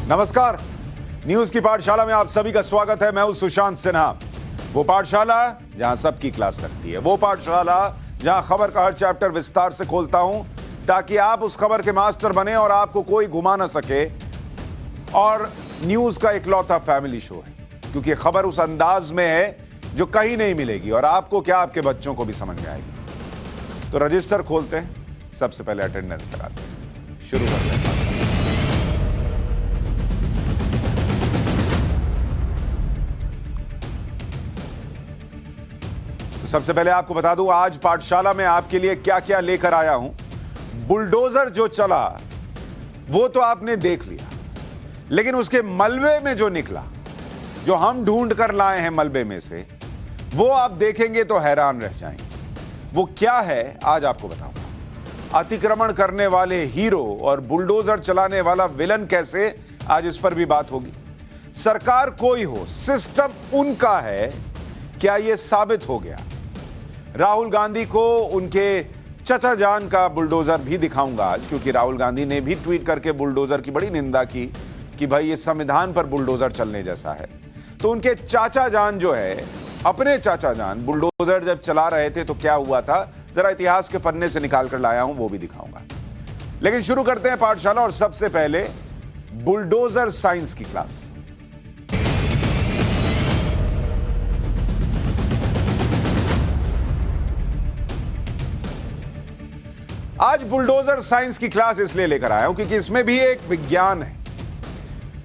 नमस्कार, न्यूज की पाठशाला में आप सभी का स्वागत है। मैं हूं सुशांत सिन्हा। वो पाठशाला जहां सबकी क्लास लगती है, वो पाठशाला जहां खबर का हर चैप्टर विस्तार से खोलता हूं ताकि आप उस खबर के मास्टर बने और आपको कोई घुमा ना सके। और न्यूज का इकलौता फैमिली शो है, क्योंकि खबर उस अंदाज में है जो कहीं नहीं मिलेगी और आपको क्या, आपके बच्चों को भी समझ में आएगी। तो रजिस्टर खोलते हैं, सबसे पहले अटेंडेंस कराते हैं, शुरू करते हैं। तो सबसे पहले आपको बता दूं आज पाठशाला में आपके लिए क्या क्या लेकर आया हूं। बुलडोजर जो चला वो तो आपने देख लिया, लेकिन उसके मलबे में जो निकला, जो हम ढूंढ कर लाए हैं मलबे में से, वो आप देखेंगे तो हैरान रह जाएंगे। वो क्या है आज आपको बताऊंगा। अतिक्रमण करने वाले हीरो और बुलडोजर चलाने वाला विलन कैसे, आज इस पर भी बात होगी। सरकार कोई हो, सिस्टम उनका है, क्या यह साबित हो गया। राहुल गांधी को उनके चचा जान का बुलडोजर भी दिखाऊंगा आज, क्योंकि राहुल गांधी ने भी ट्वीट करके बुलडोजर की बड़ी निंदा की कि भाई ये संविधान पर बुलडोजर चलने जैसा है। तो उनके चाचा जान जो है, अपने चाचा जान बुलडोजर जब चला रहे थे तो क्या हुआ था, जरा इतिहास के पन्ने से निकाल कर लाया हूं, वो भी दिखाऊंगा। लेकिन शुरू करते हैं पाठशाला, और सबसे पहले बुलडोजर साइंस की क्लास। आज बुलडोजर साइंस की क्लास इसलिए लेकर आया हूं क्योंकि इसमें भी एक विज्ञान है।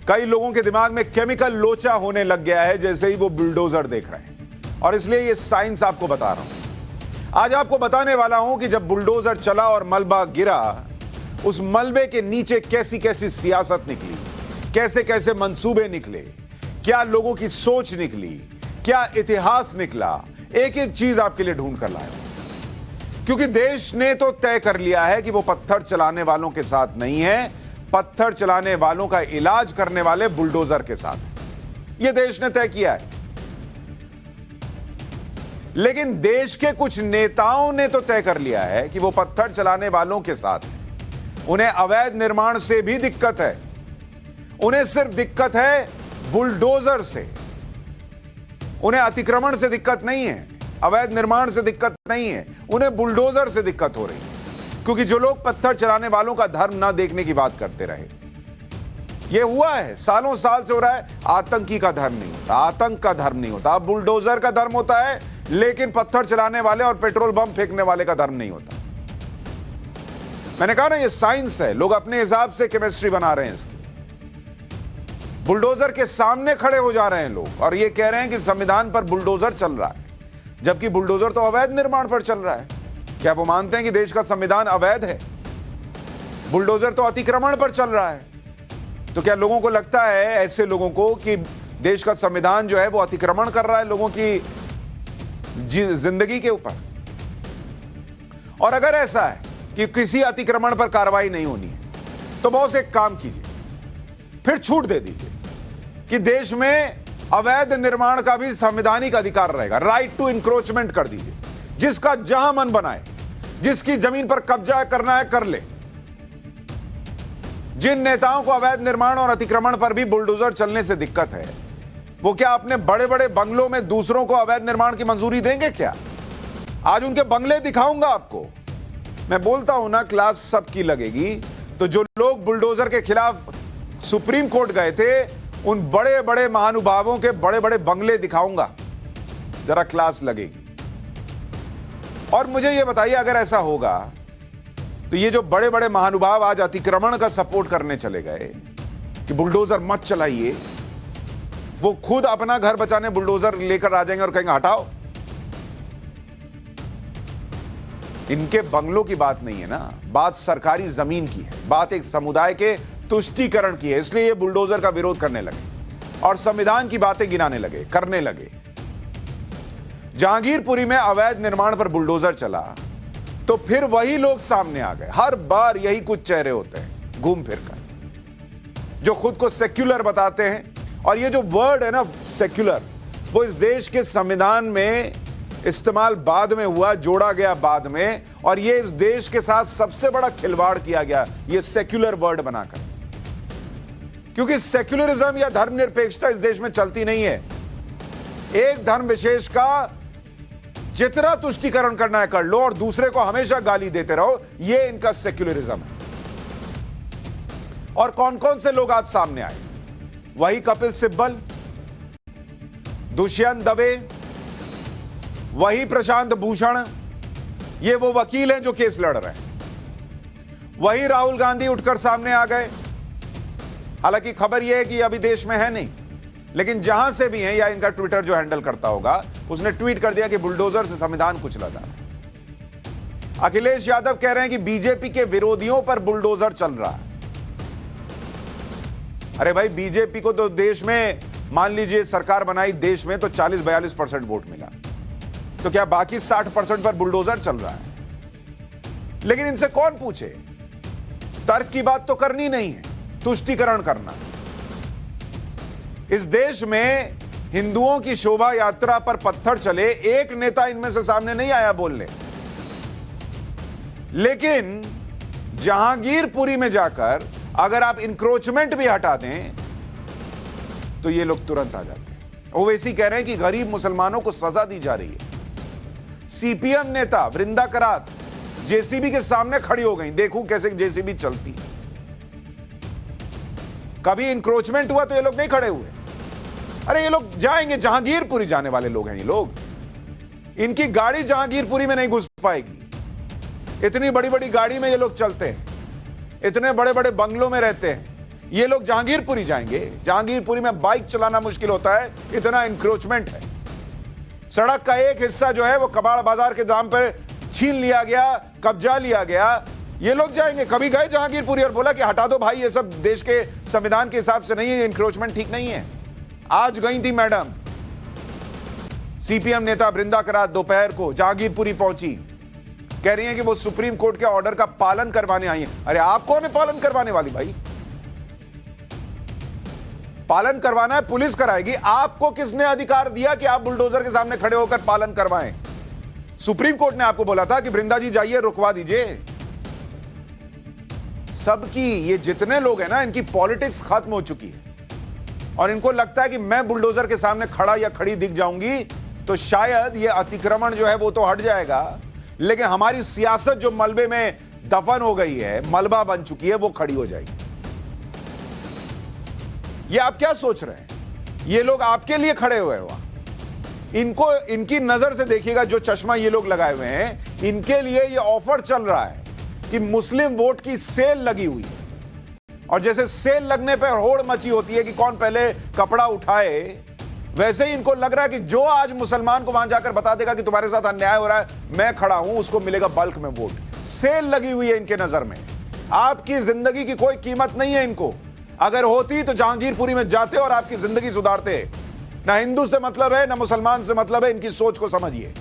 कई लोगों के दिमाग में केमिकल लोचा होने लग गया है जैसे ही वो बुलडोजर देख रहे हैं, और इसलिए ये साइंस आपको बता रहा हूं। आज आपको बताने वाला हूं कि जब बुलडोजर चला और मलबा गिरा, उस मलबे के नीचे कैसी कैसी सियासत निकली, कैसे कैसे मंसूबे निकले, क्या लोगों की सोच निकली, क्या इतिहास निकला। एक एक चीज आपके लिए ढूंढ कर लाया, क्योंकि देश ने तो तय कर लिया है कि वो पत्थर चलाने वालों के साथ नहीं है, पत्थर चलाने वालों का इलाज करने वाले बुलडोजर के साथ। ये देश ने तय किया है। लेकिन देश के कुछ नेताओं ने तो तय कर लिया है कि वो पत्थर चलाने वालों के साथ हैं। उन्हें अवैध निर्माण से भी दिक्कत है, उन्हें सिर्फ दिक्कत है बुलडोजर से। उन्हें अतिक्रमण से दिक्कत नहीं है, अवैध निर्माण से दिक्कत नहीं है, उन्हें बुलडोजर से दिक्कत हो रही है। क्योंकि जो लोग पत्थर चलाने वालों का धर्म ना देखने की बात करते रहे, यह हुआ है, सालों साल से हो रहा है। आतंकी का धर्म नहीं होता, आतंक का धर्म नहीं होता, बुलडोजर का धर्म होता है, लेकिन पत्थर चलाने वाले और पेट्रोल बम फेंकने वाले का धर्म नहीं होता। मैंने कहा ना, यह साइंस है। लोग अपने हिसाब से केमिस्ट्री बना रहे हैं इसकी। बुलडोजर के सामने खड़े हो जा रहे हैं लोग और यह कह रहे हैं कि संविधान पर बुलडोजर चल रहा है, जबकि बुलडोजर तो अवैध निर्माण पर चल रहा है। क्या वो मानते हैं कि देश का संविधान अवैध है? बुलडोजर तो अतिक्रमण पर चल रहा है। तो क्या लोगों को लगता है, ऐसे लोगों को, कि देश का संविधान जो है वो अतिक्रमण कर रहा है लोगों की जिंदगी के ऊपर? और अगर ऐसा है कि किसी अतिक्रमण पर कार्रवाई नहीं होनी है, तो बॉस एक काम कीजिए, फिर छूट दे दीजिए कि देश में अवैध निर्माण का भी संवैधानिक अधिकार रहेगा। राइट टू इंक्रोचमेंट कर दीजिए, जिसका जहां मन बनाए, जिसकी जमीन पर कब्जा करना है कर ले। जिन नेताओं को अवैध निर्माण और अतिक्रमण पर भी बुलडोजर चलने से दिक्कत है, वो क्या अपने बड़े बड़े बंगलों में दूसरों को अवैध निर्माण की मंजूरी देंगे क्या? आज उनके बंगले दिखाऊंगा आपको। मैं बोलता हूं ना, क्लास सबकी लगेगी। तो जो लोग बुलडोजर के खिलाफ सुप्रीम कोर्ट गए थे, उन बड़े बड़े महानुभावों के बड़े बड़े बंगले दिखाऊंगा, जरा क्लास लगेगी। और मुझे यह बताइए, अगर ऐसा होगा तो ये जो बड़े बड़े महानुभाव आज अतिक्रमण का सपोर्ट करने चले गए कि बुलडोजर मत चलाइए, वो खुद अपना घर बचाने बुलडोजर लेकर आ जाएंगे और कहेंगे हटाओ। इनके बंगलों की बात नहीं है ना, बात सरकारी जमीन की है, बात एक समुदाय के तुष्टीकरण की है। इसलिए ये बुलडोजर का विरोध करने लगे और संविधान की बातें गिनाने लगे, करने लगे। जहांगीरपुरी में अवैध निर्माण पर बुलडोजर चला तो फिर वही लोग सामने आ गए। हर बार यही कुछ चेहरे होते हैं घूम फिर कर, जो खुद को सेक्युलर बताते हैं। और ये जो वर्ड है ना, सेक्युलर, वो इस देश के संविधान में इस्तेमाल बाद में हुआ, जोड़ा गया बाद में, और ये इस देश के साथ सबसे बड़ा खिलवाड़ किया गया, ये सेक्युलर वर्ड बनाकर। क्योंकि सेक्युलरिज्म या धर्मनिरपेक्षता इस देश में चलती नहीं है। एक धर्म विशेष का जितना तुष्टीकरण करना है कर लो और दूसरे को हमेशा गाली देते रहो, यह इनका सेक्युलरिज्म है। और कौन कौन से लोग आज सामने आए? वही कपिल सिब्बल, दुष्यंत दवे, वही प्रशांत भूषण, ये वो वकील हैं जो केस लड़ रहे हैं। वही राहुल गांधी उठकर सामने आ गए। हालांकि खबर यह है कि अभी देश में है नहीं, लेकिन जहां से भी है या इनका ट्विटर जो हैंडल करता होगा, उसने ट्वीट कर दिया कि बुलडोजर से संविधान कुचला जा रहा है। अखिलेश यादव कह रहे हैं कि बीजेपी के विरोधियों पर बुलडोजर चल रहा है। अरे भाई, बीजेपी को तो देश में, मान लीजिए सरकार बनाई देश में तो 40-42% वोट मिला, तो क्या बाकी 60% पर बुलडोजर चल रहा है? लेकिन इनसे कौन पूछे? तर्क की बात तो करनी नहीं है, तुष्टीकरण करना। इस देश में हिंदुओं की शोभा यात्रा पर पत्थर चले, एक नेता इनमें से सामने नहीं आया बोलने। लेकिन जहांगीरपुरी में जाकर अगर आप इंक्रोचमेंट भी हटा दें तो ये लोग तुरंत आ जाते हैं। ओवैसी कह रहे हैं कि गरीब मुसलमानों को सजा दी जा रही है। सीपीएम नेता वृंदा करात जेसीबी के सामने खड़ी हो गई, देखूं कैसे जेसीबी चलती है। कभी इंक्रोचमेंट हुआ तो ये लोग नहीं खड़े हुए। अरे ये लोग जाएंगे, जहांगीरपुरी जाने वाले लोग हैं ये लोग। इनकी गाड़ी जहांगीरपुरी में नहीं घुस पाएगी। इतनी बड़ी बड़ी गाड़ी में ये लोग चलते हैं, इतने बड़े बड़े बंगलों में रहते हैं। ये लोग जहांगीरपुरी जाएंगे? जहांगीरपुरी में बाइक चलाना मुश्किल होता है, इतना इंक्रोचमेंट है। सड़क का एक हिस्सा जो है वो कबाड़ बाजार के दाम पर छीन लिया गया, कब्जा लिया गया। ये लोग जाएंगे? कभी गए जहांगीरपुरी और बोला कि हटा दो भाई, ये सब देश के संविधान के हिसाब से नहीं है, इंक्रोचमेंट ठीक नहीं है? आज गई थी मैडम, सीपीएम नेता वृंदा करात दोपहर को जहांगीरपुरी पहुंची, कह रही है कि वो सुप्रीम कोर्ट के ऑर्डर का पालन करवाने आई है। अरे आप कौन है पालन करवाने वाली भाई? पालन करवाना है पुलिस कराएगी। आपको किसने अधिकार दिया कि आप बुलडोजर के सामने खड़े होकर पालन करवाएं? सुप्रीम कोर्ट ने आपको बोला था कि वृंदा जी जाइए, रुकवा दीजिए। सबकी, ये जितने लोग हैं ना, इनकी पॉलिटिक्स खत्म हो चुकी है और इनको लगता है कि मैं बुलडोजर के सामने खड़ा या खड़ी दिख जाऊंगी तो शायद ये अतिक्रमण जो है वो तो हट जाएगा, लेकिन हमारी सियासत जो मलबे में दफन हो गई है, मलबा बन चुकी है, वो खड़ी हो जाएगी। ये आप क्या सोच रहे हैं? ये लोग आपके लिए खड़े हुए हैं वहां। इनको, इनकी नजर से देखिएगा, जो चश्मा ये लोग लगाए हुए हैं, इनके लिए ये ऑफर चल रहा है कि मुस्लिम वोट की सेल लगी हुई है। और जैसे सेल लगने पर होड़ मची होती है कि कौन पहले कपड़ा उठाए, वैसे ही इनको लग रहा है कि जो आज मुसलमान को वहां जाकर बता देगा कि तुम्हारे साथ अन्याय हो रहा है, मैं खड़ा हूं, उसको मिलेगा बल्क में वोट। सेल लगी हुई है इनके नजर में। आपकी जिंदगी की कोई कीमत नहीं है इनको। अगर होती तो जहांगीरपुरी में जाते और आपकी जिंदगी सुधारते। ना हिंदू से मतलब है, ना मुसलमान से मतलब है। इनकी सोच को समझिए।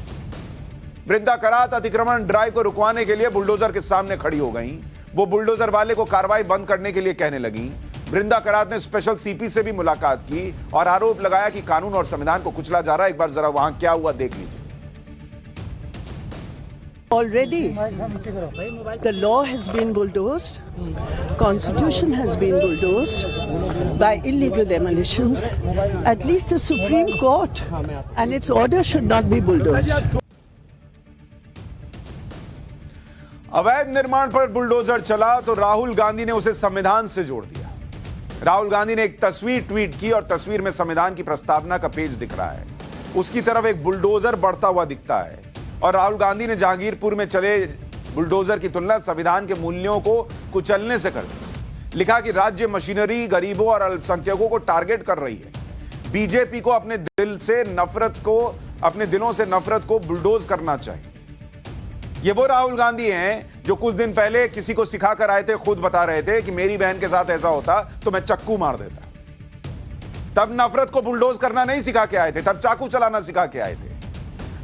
वृंदा करात अतिक्रमण ड्राइव को रुकवाने के लिए बुलडोजर के सामने खड़ी हो गई। वो बुलडोजर वाले को कार्रवाई बंद करने के लिए कहने लगी। वृंदा करात ने स्पेशल सीपी से भी मुलाकात की और आरोप लगाया कि कानून और संविधान को कुचला जा रहा है। एक बार जरा वहां क्या हुआ देख लीजिए। Already, the law has been bulldozed, constitution has been bulldozed by illegal demolitions. At least the Supreme Court and its order should not be bulldozed. अवैध निर्माण पर बुलडोजर चला तो राहुल गांधी ने उसे संविधान से जोड़ दिया। राहुल गांधी ने एक तस्वीर ट्वीट की और तस्वीर में संविधान की प्रस्तावना का पेज दिख रहा है। उसकी तरफ एक बुलडोजर बढ़ता हुआ दिखता है और राहुल गांधी ने जहांगीरपुर में चले बुलडोजर की तुलना संविधान के मूल्यों को कुचलने से कर दी। लिखा कि राज्य मशीनरी गरीबों और अल्पसंख्यकों को टारगेट कर रही है। बीजेपी को अपने दिलों से नफरत को बुलडोज करना चाहिए। ये वो राहुल गांधी हैं जो कुछ दिन पहले किसी को सिखाकर आए थे, खुद बता रहे थे कि मेरी बहन के साथ ऐसा होता तो मैं चक्कू मार देता। तब नफरत को बुलडोज करना नहीं सिखा के आए थे, तब चाकू चलाना सिखा के आए थे।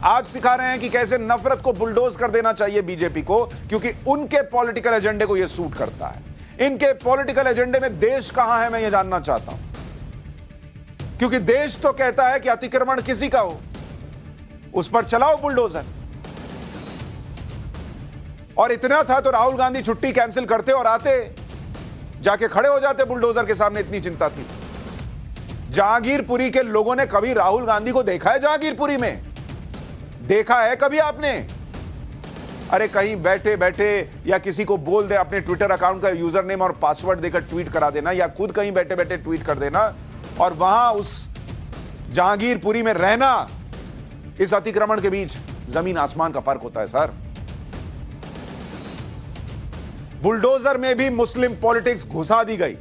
आज सिखा रहे हैं कि कैसे नफरत को बुलडोज कर देना चाहिए बीजेपी को, क्योंकि उनके पॉलिटिकल एजेंडे को यह सूट करता है। इनके पॉलिटिकल एजेंडे में देश कहां है, मैं यह जानना चाहता हूं। क्योंकि देश तो कहता है कि अतिक्रमण किसी का हो, उस पर चलाओ बुलडोजर। और इतना था तो राहुल गांधी छुट्टी कैंसिल करते और आते जाके खड़े हो जाते बुलडोजर के सामने, इतनी चिंता थी। जहांगीरपुरी के लोगों ने कभी राहुल गांधी को देखा है? जहांगीरपुरी में देखा है कभी आपने? अरे कहीं बैठे बैठे या किसी को बोल दे अपने ट्विटर अकाउंट का यूजर नेम और पासवर्ड देकर ट्वीट करा देना, या खुद कहीं बैठे बैठे ट्वीट कर देना, और वहां उस जहांगीरपुरी में रहना, इस अतिक्रमण के बीच जमीन आसमान का फर्क होता है सर। बुलडोजर में भी मुस्लिम पॉलिटिक्स घुसा दी गई,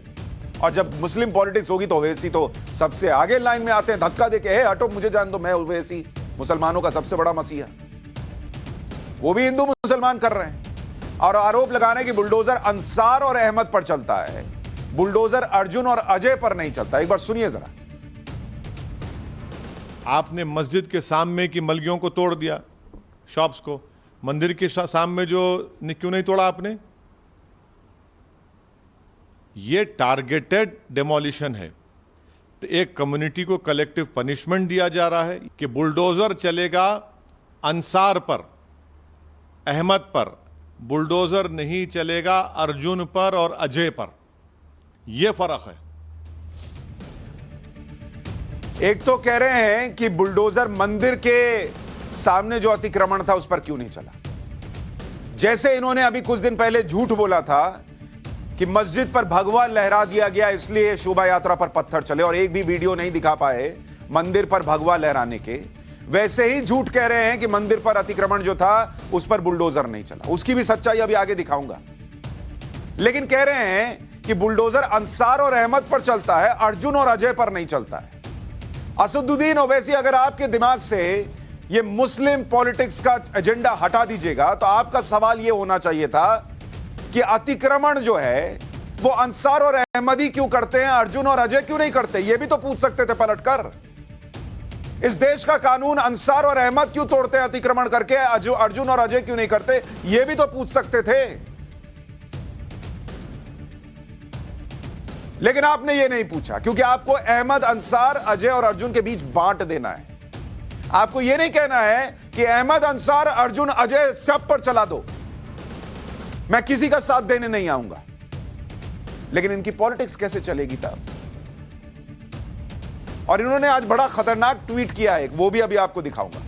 और जब मुस्लिम पॉलिटिक्स होगी तो ओवैसी तो सबसे आगे लाइन में आते हैं, धक्का देके, हे हटो मुझे जान दो, मैं ओवैसी मुसलमानों का सबसे बड़ा मसीहा। वो भी हिंदू मुसलमान कर रहे हैं, और आरोप लगाने की बुलडोजर अंसार और अहमद पर चलता है, बुलडोजर अर्जुन और अजय पर नहीं चलता। एक बार सुनिए जरा। आपने मस्जिद के सामने की मलगियों को तोड़ दिया, शॉप्स को, मंदिर के सामने जो क्यों नहीं तोड़ा आपने? ये टारगेटेड डेमोलिशन है। तो एक कम्युनिटी को कलेक्टिव पनिशमेंट दिया जा रहा है कि बुलडोजर चलेगा अंसार पर, अहमद पर, बुलडोजर नहीं चलेगा अर्जुन पर और अजय पर। यह फर्क है। एक तो कह रहे हैं कि बुलडोजर मंदिर के सामने जो अतिक्रमण था उस पर क्यों नहीं चला, जैसे इन्होंने अभी कुछ दिन पहले झूठ बोला था कि मस्जिद पर भगवा लहरा दिया गया इसलिए शोभा यात्रा पर पत्थर चले, और एक भी वीडियो नहीं दिखा पाए मंदिर पर भगवा लहराने के। वैसे ही झूठ कह रहे हैं कि मंदिर पर अतिक्रमण जो था उस पर बुलडोजर नहीं चला। उसकी भी सच्चाई अभी आगे दिखाऊंगा। लेकिन कह रहे हैं कि बुलडोजर अंसार और अहमद पर चलता है, अर्जुन और अजय पर नहीं चलता है। असदुद्दीन ओवैसी, अगर आपके दिमाग से ये मुस्लिम पॉलिटिक्स का एजेंडा हटा दीजिएगा तो आपका सवाल ये होना चाहिए था कि अतिक्रमण जो है वो अंसार और अहमदी क्यों करते हैं, अर्जुन और अजय क्यों नहीं करते? ये भी तो पूछ सकते थे पलटकर। इस देश का कानून अंसार और अहमद क्यों तोड़ते हैं अतिक्रमण करके, अर्जुन और अजय क्यों नहीं करते? ये भी तो पूछ सकते थे। लेकिन आपने ये नहीं पूछा, क्योंकि आपको अहमद, अंसार, अजय और अर्जुन के बीच बांट देना है। आपको यह नहीं कहना है कि अहमद, अंसार, अर्जुन, अजय सब पर चला दो, मैं किसी का साथ देने नहीं आऊंगा। लेकिन इनकी पॉलिटिक्स कैसे चलेगी तब? और इन्होंने आज बड़ा खतरनाक ट्वीट किया है, वो भी अभी आपको दिखाऊंगा।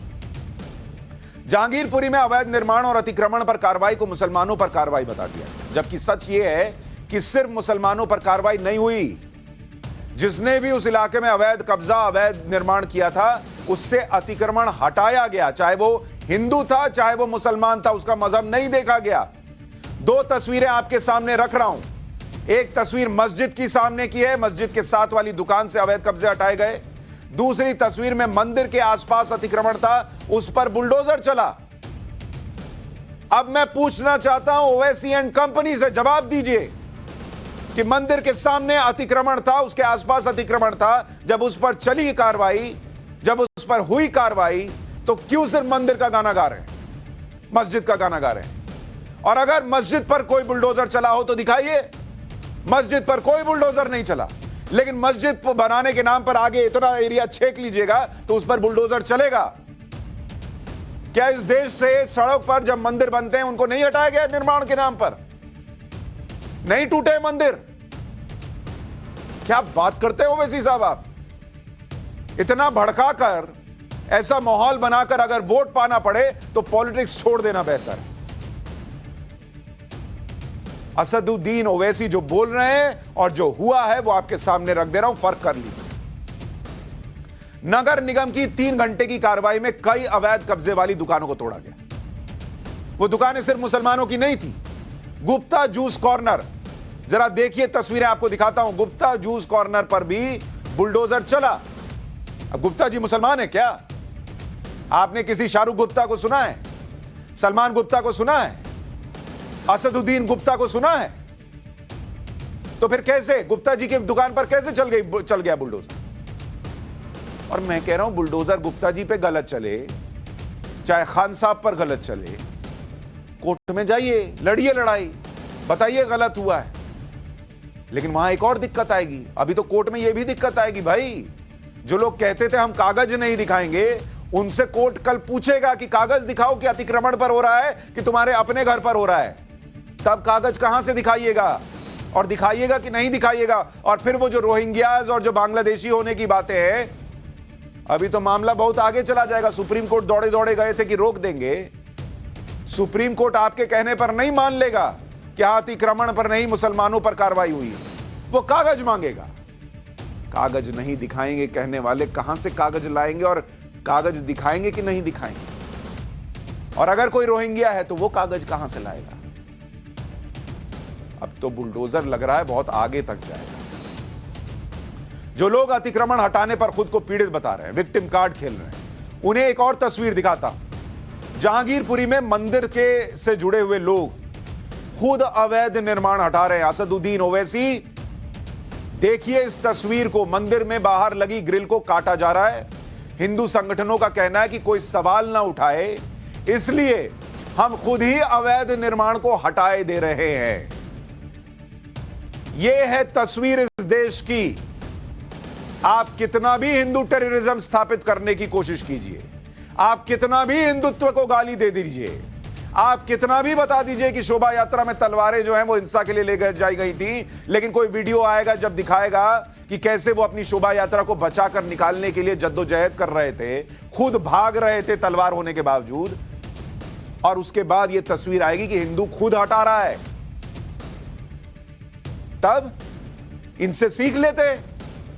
जहांगीरपुरी में अवैध निर्माण और अतिक्रमण पर कार्रवाई को मुसलमानों पर कार्रवाई बता दिया, जबकि सच यह है कि सिर्फ मुसलमानों पर कार्रवाई नहीं हुई। जिसने भी उस इलाके में अवैध कब्जा, अवैध निर्माण किया था, उससे अतिक्रमण हटाया गया, चाहे वो हिंदू था चाहे वो मुसलमान था, उसका मजहब नहीं देखा गया। दो तस्वीरें आपके सामने रख रहा हूं। एक तस्वीर मस्जिद की सामने की है, मस्जिद के साथ वाली दुकान से अवैध कब्जे हटाए गए। दूसरी तस्वीर में मंदिर के आसपास अतिक्रमण था, उस पर बुलडोजर चला। अब मैं पूछना चाहता हूं ओवैसी एंड कंपनी से, जवाब दीजिए कि मंदिर के सामने अतिक्रमण था, उसके आसपास अतिक्रमण था, जब उस पर चली कार्रवाई, जब उस पर हुई कार्रवाई, तो क्यों सिर्फ मंदिर का गाना गा रहे हैं, मस्जिद का गाना गा रहे हैं? और अगर मस्जिद पर कोई बुलडोजर चला हो तो दिखाइए। मस्जिद पर कोई बुलडोजर नहीं चला, लेकिन मस्जिद बनाने के नाम पर आगे इतना एरिया छेक लीजिएगा तो उस पर बुलडोजर चलेगा। क्या इस देश से सड़क पर जब मंदिर बनते हैं उनको नहीं हटाया गया निर्माण के नाम पर? नहीं टूटे मंदिर? क्या बात करते हो ओवैसी साहब आप? इतना भड़काकर, ऐसा माहौल बनाकर अगर वोट पाना पड़े तो पॉलिटिक्स छोड़ देना बेहतर है। असदुद्दीन ओवैसी जो बोल रहे हैं और जो हुआ है वो आपके सामने रख दे रहा हूं, फर्क कर लीजिए। नगर निगम की 3 घंटे की कार्रवाई में कई अवैध कब्जे वाली दुकानों को तोड़ा गया। वो दुकानें सिर्फ मुसलमानों की नहीं थी। गुप्ता जूस कॉर्नर, जरा देखिए तस्वीरें आपको दिखाता हूं। गुप्ता जूस कॉर्नर पर भी बुलडोजर चला। अब गुप्ता जी मुसलमान है क्या? आपने किसी शाहरुख गुप्ता को सुना है? सलमान गुप्ता को सुना है? असदुद्दीन गुप्ता को सुना है? तो फिर कैसे गुप्ता जी की दुकान पर कैसे चल गया बुलडोजर? और मैं कह रहा हूं बुलडोजर गुप्ता जी पे गलत चले, चाहे खान साहब पर गलत चले, कोर्ट में जाइए, लड़िए लड़ाई, बताइए गलत हुआ है। लेकिन वहां एक और दिक्कत आएगी। अभी तो कोर्ट में यह भी दिक्कत आएगी भाई, जो लोग कहते थे हम कागज नहीं दिखाएंगे, उनसे कोर्ट कल पूछेगा कि कागज दिखाओ कि अतिक्रमण पर हो रहा है कि तुम्हारे अपने घर पर हो रहा है। तब कागज कहां से दिखाइएगा? और दिखाइएगा कि नहीं दिखाइएगा? और फिर वो जो रोहिंग्याज और जो बांग्लादेशी होने की बातें हैं, अभी तो मामला बहुत आगे चला जाएगा। सुप्रीम कोर्ट दौड़े दौड़े गए थे कि रोक देंगे। सुप्रीम कोर्ट आपके कहने पर नहीं मान लेगा कि अतिक्रमण पर नहीं, मुसलमानों पर कार्रवाई हुई है। वो कागज मांगेगा। कागज नहीं दिखाएंगे कहने वाले कहां से कागज लाएंगे, और कागज दिखाएंगे कि नहीं दिखाएंगे? और अगर कोई रोहिंग्या है तो वो कागज कहां से लाएगा? अब तो बुलडोजर लग रहा है बहुत आगे तक जाएगा। जो लोग अतिक्रमण हटाने पर खुद को पीड़ित बता रहे हैं, विक्टिम कार्ड खेल रहे हैं, उन्हें एक और तस्वीर दिखाता हूं। जहांगीरपुरी में मंदिर के से जुड़े हुए लोग खुद अवैध निर्माण हटा रहे हैं। असदुद्दीन ओवैसी, देखिए इस तस्वीर को। मंदिर में बाहर लगी ग्रिल को काटा जा रहा है। हिंदू संगठनों का कहना है कि कोई सवाल ना उठाए, इसलिए हम खुद ही अवैध निर्माण को हटाए दे रहे हैं। यह है तस्वीर इस देश की। आप कितना भी हिंदू टेररिज्म स्थापित करने की कोशिश कीजिए, आप कितना भी हिंदुत्व को गाली दे दीजिए, आप कितना भी बता दीजिए कि शोभा यात्रा में तलवारें जो हैं वो हिंसा के लिए ले जाई गई थी, लेकिन कोई वीडियो आएगा जब दिखाएगा कि कैसे वो अपनी शोभा यात्रा को बचाकर निकालने के लिए जद्दोजहद कर रहे थे, खुद भाग रहे थे तलवार होने के बावजूद, और उसके बाद ये तस्वीर आएगी कि हिंदू खुद हटा रहा है, तब इनसे सीख लेते।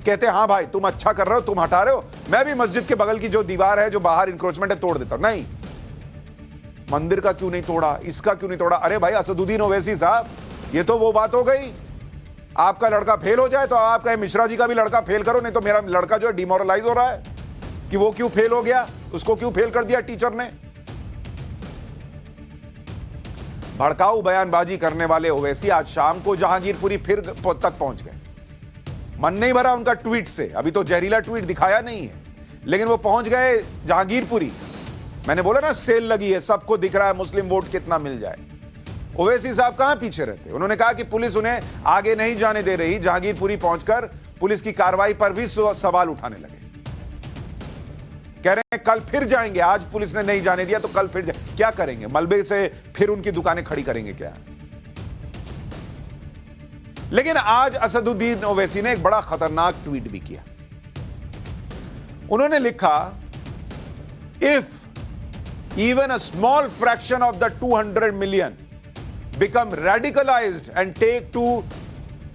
कहते हां भाई तुम अच्छा कर रहे हो, तुम हटा रहे हो, मैं भी मस्जिद के बगल की जो दीवार है जो बाहर इंक्रोचमेंट है तोड़ देता हूं। नहीं, मंदिर का क्यों नहीं तोड़ा, इसका क्यों नहीं तोड़ा? अरे भाई असदुद्दीन ओवैसी साहब, ये तो वो बात हो गई। आपका लड़का फेल हो जाए तो आप कहें मिश्रा जी का भी लड़का फेल करो, नहीं तो मेरा लड़का जो है डिमोरलाइज हो रहा है कि वो क्यों फेल हो गया, उसको क्यों फेल कर दिया टीचर ने। भड़काऊ बयानबाजी करने वाले ओवैसी आज शाम को जहांगीरपुरी फिर तक पहुंच गए। मन नहीं भरा उनका ट्वीट से, अभी तो जहरीला ट्वीट दिखाया नहीं है, लेकिन वो पहुंच गए जहांगीरपुरी। मैंने बोला ना सेल लगी है, सबको दिख रहा है मुस्लिम वोट कितना मिल जाए। ओवैसी साहब कहां पीछे रहते? उन्होंने कहा कि पुलिस उन्हें आगे नहीं जाने दे रही। जहांगीरपुरी पहुंचकर पुलिस की कार्रवाई पर भी सवाल उठाने लगे। कह रहे हैं कल फिर जाएंगे, आज पुलिस ने नहीं जाने दिया तो कल फिर क्या करेंगे? मलबे से फिर उनकी दुकानें खड़ी करेंगे क्या? लेकिन आज असदुद्दीन ओवैसी ने एक बड़ा खतरनाक ट्वीट भी किया। उन्होंने लिखा, if even a small fraction of the 200 million become radicalized and take to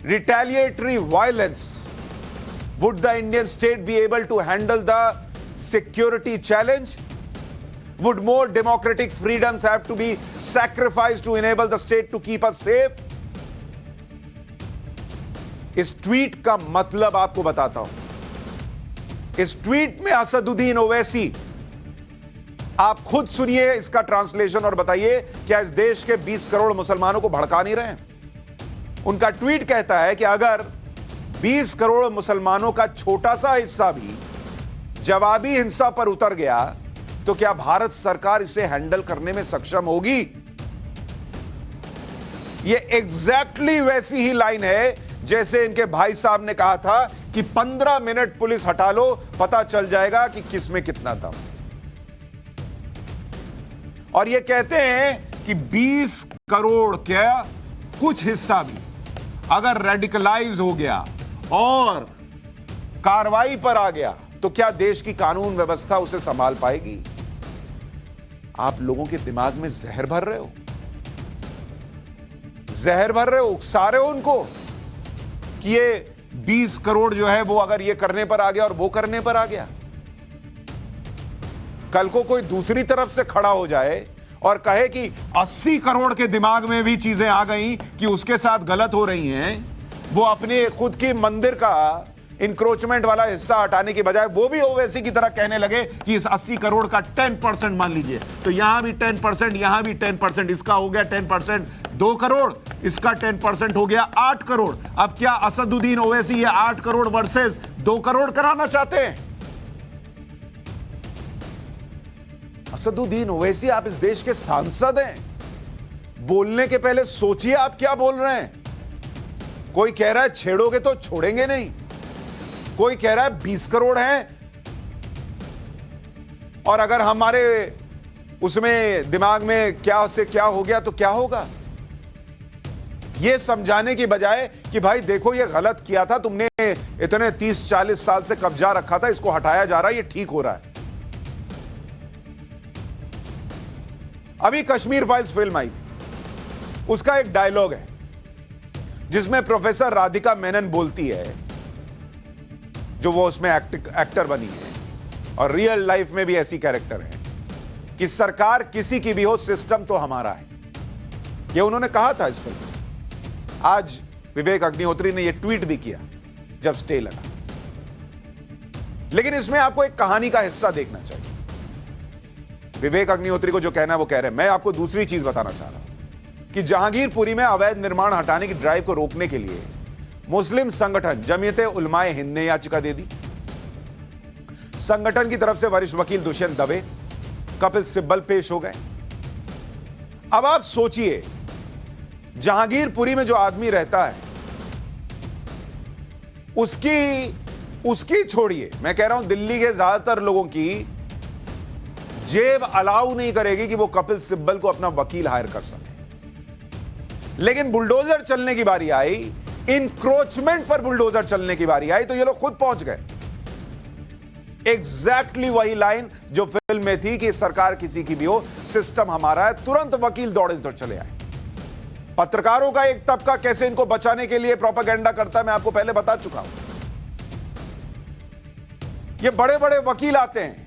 retaliatory violence, would the Indian state be able to handle the security challenge? Would more democratic freedoms have to be sacrificed to enable the state to keep us safe? इस tweet का मतलब आपको बताता हूं। इस tweet में असदुद्दीन ओवैसी, आप खुद सुनिए इसका ट्रांसलेशन और बताइए क्या इस देश के 20 करोड़ मुसलमानों को भड़का नहीं रहे हैं? उनका ट्वीट कहता है कि अगर 20 करोड़ मुसलमानों का छोटा सा हिस्सा भी जवाबी हिंसा पर उतर गया तो क्या भारत सरकार इसे हैंडल करने में सक्षम होगी? यह एग्जैक्टली वैसी ही लाइन है जैसे इनके भाई साहब ने कहा था कि 15 मिनट पुलिस हटा लो, पता चल जाएगा कि किसमें कितना दम। और ये कहते हैं कि 20 करोड़ क्या कुछ हिस्सा भी अगर रेडिकलाइज हो गया और कार्रवाई पर आ गया तो क्या देश की कानून व्यवस्था उसे संभाल पाएगी? आप लोगों के दिमाग में जहर भर रहे हो, जहर भर रहे हो, उकसा रहे हो उनको कि ये 20 करोड़ जो है वो अगर ये करने पर आ गया और वो करने पर आ गया, कल को कोई दूसरी तरफ से खड़ा हो जाए और कहे कि 80 करोड़ के दिमाग में भी चीजें आ गई कि उसके साथ गलत हो रही हैं, वो अपने खुद की मंदिर का इंक्रोचमेंट वाला हिस्सा हटाने की बजाय वो भी ओवैसी की तरह कहने लगे कि इस 80 करोड़ का 10% मान लीजिए, तो यहां भी 10%, यहां भी 10%, इसका हो गया 10%, 2 करोड़, इसका 10% हो गया 8 करोड़। अब क्या असदुद्दीन ओवैसी ये 8 करोड़ वर्सेस 2 करोड़ कराना चाहते हैं? असदुद्दीन ओवैसी, आप इस देश के सांसद हैं, बोलने के पहले सोचिए आप क्या बोल रहे हैं। कोई कह रहा है छेड़ोगे तो छोड़ेंगे नहीं, कोई कह रहा है 20 करोड़ हैं और अगर हमारे उसमें दिमाग में क्या से क्या हो गया तो क्या होगा। ये समझाने की बजाय कि भाई देखो ये गलत किया था तुमने, इतने 30-40 साल से कब्जा रखा था, इसको हटाया जा रहा है, ये ठीक हो रहा है। अभी कश्मीर फाइल्स फिल्म आई थी, उसका एक डायलॉग है जिसमें प्रोफेसर राधिका मेनन बोलती है, जो वो उसमें एक्टर बनी है और रियल लाइफ में भी ऐसी कैरेक्टर है, कि सरकार किसी की भी हो, सिस्टम तो हमारा है। ये उन्होंने कहा था इस फिल्म में। आज विवेक अग्निहोत्री ने यह ट्वीट भी किया जब स्टे लगा। लेकिन इसमें आपको एक कहानी का हिस्सा देखना चाहिए। विवेक अग्निहोत्री को जो कहना है वो कह रहे हैं। मैं आपको दूसरी चीज बताना चाह रहा हूं कि जहांगीरपुरी में अवैध निर्माण हटाने की ड्राइव को रोकने के लिए मुस्लिम संगठन जमीयते उलमाए हिंद ने याचिका दे दी। संगठन की तरफ से वरिष्ठ वकील दुष्यंत दवे, कपिल सिब्बल पेश हो गए। अब आप सोचिए, जहांगीरपुरी में जो आदमी रहता है उसकी छोड़िए, मैं कह रहा हूं दिल्ली के ज्यादातर लोगों की जेब अलाउ नहीं करेगी कि वो कपिल सिब्बल को अपना वकील हायर कर सके। लेकिन बुलडोजर चलने की बारी आई, इंक्रोचमेंट पर बुलडोजर चलने की बारी आई, तो ये लोग खुद पहुंच गए। एग्जैक्टली वही लाइन जो फिल्म में थी कि सरकार किसी की भी हो, सिस्टम हमारा है। तुरंत वकील दौड़े तो चले आए। पत्रकारों का एक तबका कैसे इनको बचाने के लिए प्रोपेगेंडा करता है, मैं आपको पहले बता चुका हूं। ये बड़े बड़े वकील आते हैं,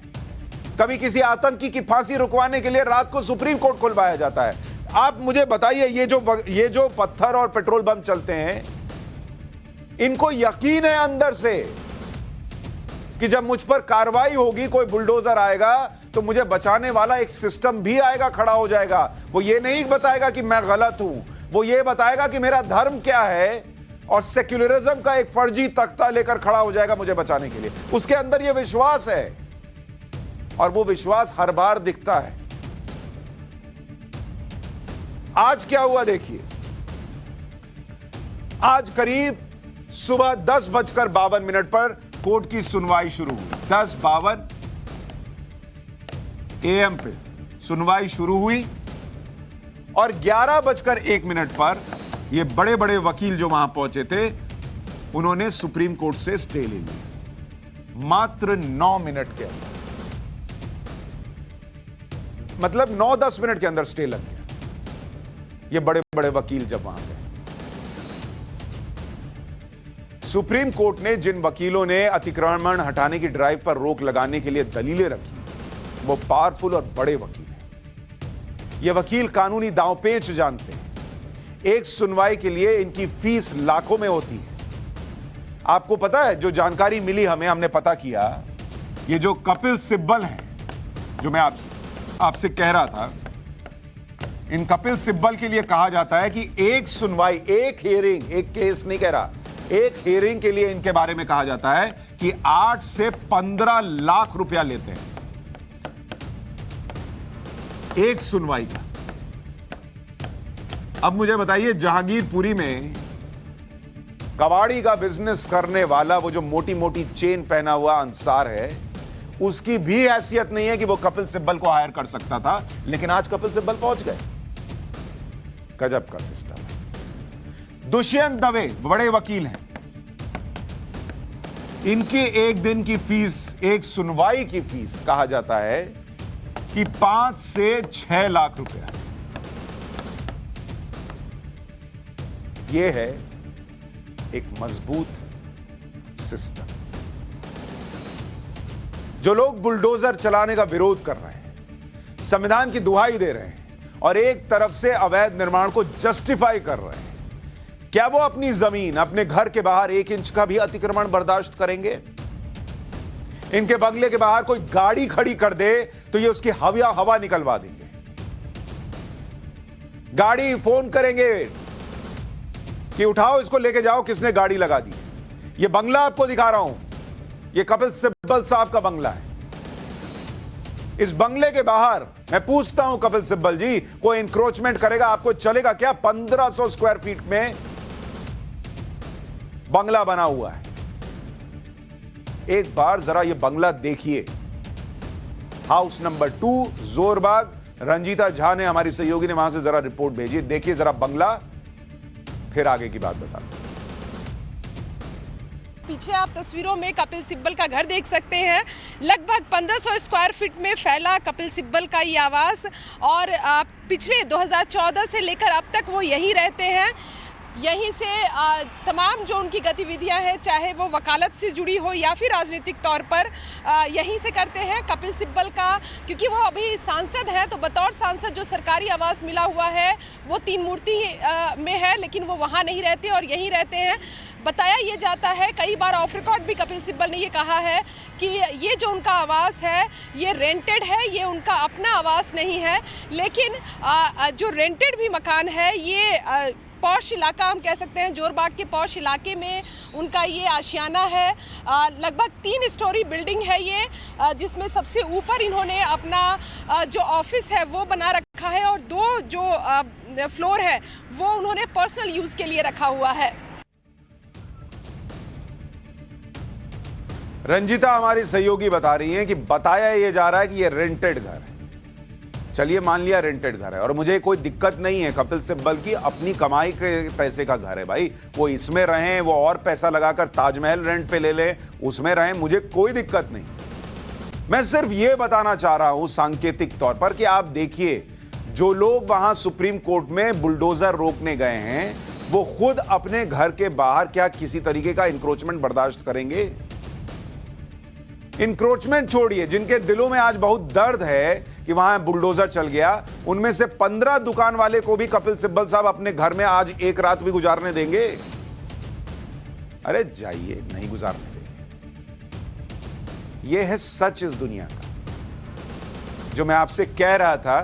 कभी किसी आतंकी की फांसी रुकवाने के लिए रात को सुप्रीम कोर्ट खुलवाया जाता है। आप मुझे बताइए, ये जो पत्थर और पेट्रोल बम चलते हैं, इनको यकीन है अंदर से कि जब मुझ पर कार्रवाई होगी, कोई बुलडोजर आएगा तो मुझे बचाने वाला एक सिस्टम भी आएगा, खड़ा हो जाएगा। वो ये नहीं बताएगा कि मैं गलत हूं, वो ये बताएगा कि मेरा धर्म क्या है, और सेक्युलरिज्म का एक फर्जी तख्ता लेकर खड़ा हो जाएगा मुझे बचाने के लिए। उसके अंदर ये विश्वास है, और वो विश्वास हर बार दिखता है। आज क्या हुआ देखिए। आज करीब सुबह 10:52 पर कोर्ट की सुनवाई शुरू हुई। 10:52 AM पे सुनवाई शुरू हुई, और 11:01 पर ये बड़े बड़े वकील जो वहां पहुंचे थे, उन्होंने सुप्रीम कोर्ट से स्टे ले लिया मात्र 9 मिनट के अंदर। मतलब 9-10 मिनट के अंदर स्टे लग गया। ये बड़े बड़े वकील जब वहां गए, सुप्रीम कोर्ट ने जिन वकीलों ने अतिक्रमण हटाने की ड्राइव पर रोक लगाने के लिए दलीलें रखी, वो पावरफुल और बड़े वकील हैं। ये वकील कानूनी दांवपेच जानते हैं। एक सुनवाई के लिए इनकी फीस लाखों में होती है। आपको पता है, जो जानकारी मिली हमने पता किया, ये जो कपिल सिब्बल हैं, जो मैं आपसे कह रहा था, इन कपिल सिब्बल के लिए कहा जाता है कि एक सुनवाई, एक हियरिंग, एक केस नहीं कह रहा, एक हियरिंग के लिए इनके बारे में कहा जाता है कि 8 से 15 लाख रुपया लेते हैं एक सुनवाई का। अब मुझे बताइए, जहांगीरपुरी में कबाड़ी का बिजनेस करने वाला वो जो मोटी मोटी चेन पहना हुआ अंसार है, उसकी भी हैसियत नहीं है कि वो कपिल सिब्बल को हायर कर सकता था। लेकिन आज कपिल सिब्बल पहुंच गए। गजब का सिस्टम है। दुष्यंत दवे बड़े वकील हैं, इनकी एक दिन की फीस, एक सुनवाई की फीस कहा जाता है कि 5 से 6 लाख रुपया। यह है एक मजबूत सिस्टम। जो लोग बुलडोजर चलाने का विरोध कर रहे हैं, संविधान की दुहाई दे रहे हैं और एक तरफ से अवैध निर्माण को जस्टिफाई कर रहे हैं, क्या वो अपनी जमीन, अपने घर के बाहर 1 इंच का भी अतिक्रमण बर्दाश्त करेंगे? इनके बंगले के बाहर कोई गाड़ी खड़ी कर दे तो ये उसकी हवा निकलवा देंगे। गाड़ी फोन करेंगे कि उठाओ इसको, लेके जाओ, किसने गाड़ी लगा दी। ये बंगला आपको दिखा रहा हूं, ये कपिल सिब्बल साहब का बंगला है। इस बंगले के बाहर मैं पूछता हूं कपिल सिब्बल जी, कोई इंक्रोचमेंट करेगा, आपको चलेगा क्या? 1500 स्क्वायर फीट में बंगला बना हुआ है। एक बार जरा ये बंगला देखिए, हाउस नंबर 2 जोरबाग। रंजीता झा ने, हमारी सहयोगी ने, वहां से जरा रिपोर्ट भेजी। देखिए जरा बंगला, फिर आगे की बात बताता हूं। पीछे आप तस्वीरों में कपिल सिब्बल का घर देख सकते हैं। लगभग 1500 स्क्वायर फीट में फैला कपिल सिब्बल का ये आवास, और पिछले 2014 से लेकर अब तक वो यहीं रहते हैं। यहीं से तमाम जो उनकी गतिविधियां हैं, चाहे वो वकालत से जुड़ी हो या फिर राजनीतिक तौर पर, यहीं से करते हैं। कपिल सिब्बल का, क्योंकि वो अभी सांसद हैं, तो बतौर सांसद जो सरकारी आवास मिला हुआ है वो 3 मूर्ति में है, लेकिन वो वहाँ नहीं रहते और यहीं रहते हैं। बताया ये जाता है, कई बार ऑफ रिकॉर्ड भी कपिल सिब्बल ने ये कहा है कि ये जो उनका आवास है ये रेंटेड है, ये उनका अपना आवास नहीं है। लेकिन जो रेंटेड भी मकान है, ये पॉश इलाका हम कह सकते हैं, जोरबाग के पॉश इलाके में उनका ये आशियाना है। लगभग 3 स्टोरी बिल्डिंग है ये, जिसमें सबसे ऊपर इन्होंने अपना जो ऑफिस है वो बना रखा है, और 2 जो फ्लोर है वो उन्होंने पर्सनल यूज़ के लिए रखा हुआ है। रंजिता हमारी सहयोगी बता रही हैं कि बताया ये जा रहा है कि ये रेंटेड घर है। चलिए मान लिया रेंटेड घर है, और मुझे कोई दिक्कत नहीं है, कपिल सिब्बल की अपनी कमाई के पैसे का घर है भाई, वो इसमें रहें, वो और पैसा लगाकर ताजमहल रेंट पे ले ले, उसमें रहें, मुझे कोई दिक्कत नहीं। मैं सिर्फ ये बताना चाह रहा हूं सांकेतिक तौर पर कि आप देखिए, जो लोग वहां सुप्रीम कोर्ट में बुलडोजर रोकने गए हैं, वो खुद अपने घर के बाहर क्या किसी तरीके का इंक्रोचमेंट बर्दाश्त करेंगे? इंक्रोचमेंट छोड़िए, जिनके दिलों में आज बहुत दर्द है कि वहां बुलडोजर चल गया, उनमें से 15 दुकान वाले को भी कपिल सिब्बल साहब अपने घर में आज एक रात भी गुजारने देंगे? अरे जाइए, नहीं गुजारने देंगे। यह है सच इस दुनिया का। जो मैं आपसे कह रहा था,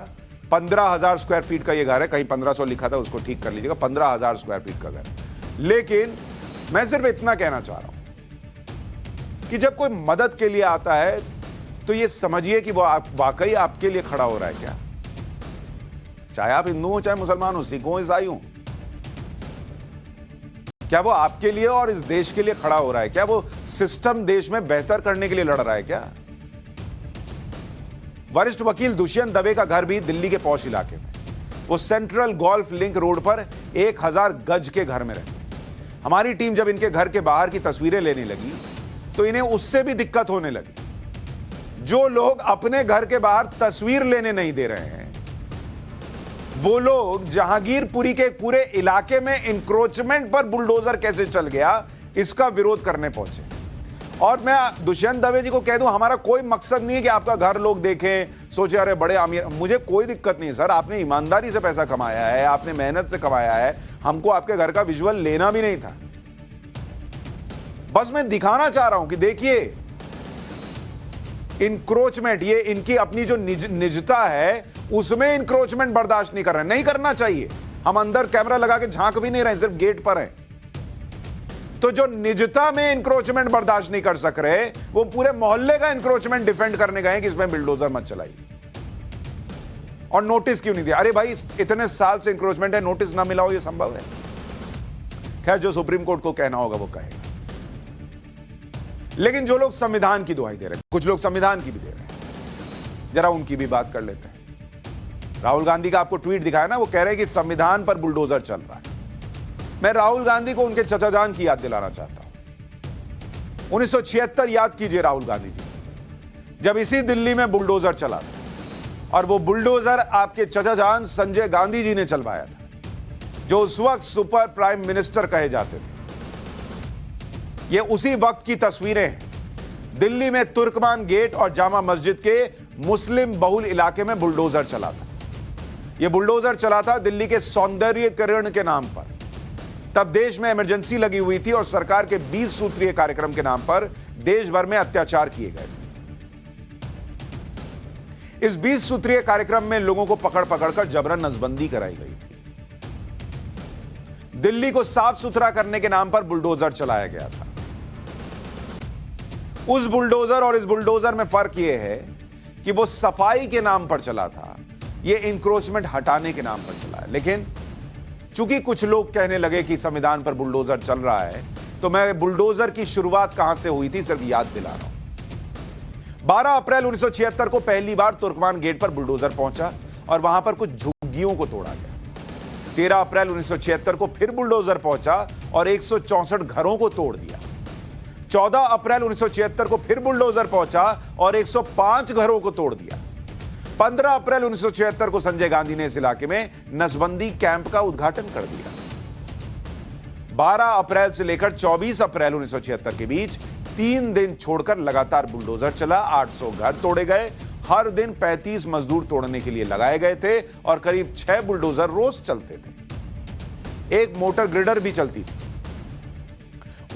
15,000 स्क्वायर फीट का यह घर है, कहीं 1500 लिखा था, उसको ठीक कर लीजिएगा, 15,000 स्क्वायर फीट का घर। लेकिन मैं सिर्फ इतना कहना चाह रहा हूं कि जब कोई मदद के लिए आता है तो ये समझिए कि वो वाकई आपके लिए खड़ा हो रहा है क्या? चाहे आप हिंदू हो, चाहे मुसलमान हो, सिख हो, ईसाई हो, क्या वो आपके लिए और इस देश के लिए खड़ा हो रहा है क्या? वो सिस्टम देश में बेहतर करने के लिए लड़ रहा है क्या? वरिष्ठ वकील दुष्यंत दवे का घर भी दिल्ली के पॉश इलाके में, वो सेंट्रल गोल्फ लिंक रोड पर 1000 गज के घर में रहते हैं। हमारी टीम जब इनके घर के बाहर की तस्वीरें लेने लगी तो इन्हें उससे भी दिक्कत होने लगी। जो लोग अपने घर के बाहर तस्वीर लेने नहीं दे रहे हैं, वो लोग जहांगीरपुरी के पूरे इलाके में इंक्रोचमेंट पर बुलडोजर कैसे चल गया, इसका विरोध करने पहुंचे। और मैं दुष्यंत दवे जी को कह दूं, हमारा कोई मकसद नहीं है कि आपका घर लोग देखें, सोचे अरे बड़े अमीर। मुझे कोई दिक्कत नहीं है सर, आपने ईमानदारी से पैसा कमाया है, आपने मेहनत से कमाया है, हमको आपके घर का विजुअल लेना भी नहीं था। बस मैं दिखाना चाह रहा हूं कि देखिए, इंक्रोचमेंट, ये इनकी अपनी जो निजता है उसमें इंक्रोचमेंट बर्दाश्त नहीं कर रहे, नहीं करना चाहिए। हम अंदर कैमरा लगा के झांक भी नहीं रहे, सिर्फ गेट पर हैं। तो जो निजता में इंक्रोचमेंट बर्दाश्त नहीं कर सक रहे, वो पूरे मोहल्ले का इंक्रोचमेंट डिफेंड करने गए कि इसमें बुलडोजर मत चलाइए। और नोटिस क्यों नहीं दिया? अरे भाई, इतने साल से इंक्रोचमेंट है, नोटिस ना मिला हो, ये संभव है? खैर, जो सुप्रीम कोर्ट को कहना होगा वो कहेगा। लेकिन जो लोग संविधान की दुहाई दे रहे हैं, कुछ लोग संविधान की भी दे रहे हैं, जरा उनकी भी बात कर लेते हैं। राहुल गांधी का आपको ट्वीट दिखाया ना, वो कह रहे हैं कि संविधान पर बुलडोजर चल रहा है। मैं राहुल गांधी को उनके चचा जान की याद दिलाना चाहता हूं। 1976 याद कीजिए राहुल गांधी जी, जब इसी दिल्ली में बुलडोजर चला था, और वो बुलडोजर आपके चचा जान संजय गांधी जी ने चलवाया था, जो उस वक्त सुपर प्राइम मिनिस्टर कहे जाते थे। ये उसी वक्त की तस्वीरें हैं। दिल्ली में तुर्कमान गेट और जामा मस्जिद के मुस्लिम बहुल इलाके में बुलडोजर चला था। यह बुलडोजर चला था दिल्ली के सौंदर्यीकरण के नाम पर। तब देश में इमरजेंसी लगी हुई थी और सरकार के 20 सूत्रीय कार्यक्रम के नाम पर देश भर में अत्याचार किए गए थे। इस 20 सूत्रीय कार्यक्रम में लोगों को पकड़ पकड़कर जबरन नसबंदी कराई गई थी। दिल्ली को साफ सुथरा करने के नाम पर बुलडोजर चलाया गया था। उस बुलडोजर और इस बुलडोजर में फर्क यह है कि वो सफाई के नाम पर चला था, ये इंक्रोचमेंट हटाने के नाम पर चला है। लेकिन चूंकि कुछ लोग कहने लगे कि संविधान पर बुलडोजर चल रहा है, तो मैं बुलडोजर की शुरुआत कहां से हुई थी सिर्फ याद दिला रहा हूं। 12 अप्रैल 1976 को पहली बार तुर्कमान गेट पर बुलडोजर पहुंचा और वहां पर कुछ झुग्गियों को तोड़ा गया। 13 अप्रैल 1976 को फिर बुलडोजर पहुंचा और 164 घरों को तोड़ दिया। 14 अप्रैल 1976 को फिर बुलडोजर पहुंचा और 105 घरों को तोड़ दिया। 15 अप्रैल 1976 को संजय गांधी ने इस इलाके में नसबंदी कैंप का उद्घाटन कर दिया। 12 अप्रैल से लेकर 24 अप्रैल 1976 के बीच 3 दिन छोड़कर लगातार बुलडोजर चला। 800 घर तोड़े गए। हर दिन 35 मजदूर तोड़ने के लिए लगाए गए थे और करीब 6 बुलडोजर रोज चलते थे। एक मोटर ग्रेडर भी चलती थी।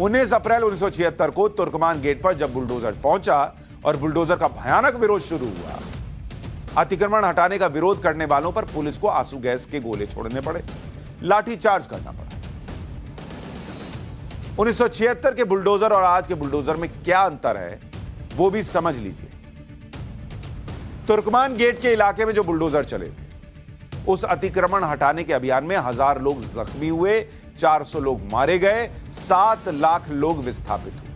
19 अप्रैल 1976 को तुर्कमान गेट पर जब बुलडोजर पहुंचा और बुलडोजर का भयानक विरोध शुरू हुआ, अतिक्रमण हटाने का विरोध करने वालों पर पुलिस को आंसू गैस के गोले छोड़ने पड़े, लाठीचार्ज करना पड़ा। 1976 के बुलडोजर और आज के बुलडोजर में क्या अंतर है वो भी समझ लीजिए। तुर्कमान गेट के इलाके में जो बुलडोजर चले थे, उस अतिक्रमण हटाने के अभियान में 1000 लोग जख्मी हुए, 400 लोग मारे गए, 7 लाख लोग विस्थापित हुए।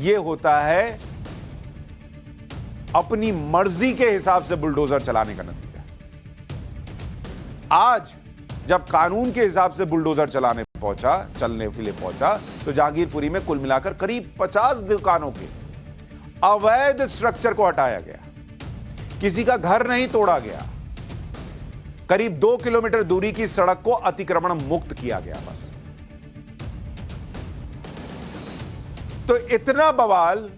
यह होता है अपनी मर्जी के हिसाब से बुलडोजर चलाने का नतीजा। आज जब कानून के हिसाब से बुलडोजर चलने के लिए पहुंचा, तो जहांगीरपुरी में कुल मिलाकर करीब 50 दुकानों के अवैध स्ट्रक्चर को हटाया गया। किसी का घर नहीं तोड़ा गया। करीब 2 किलोमीटर दूरी की सड़क को अतिक्रमण मुक्त किया गया बस। तो इतना बवाल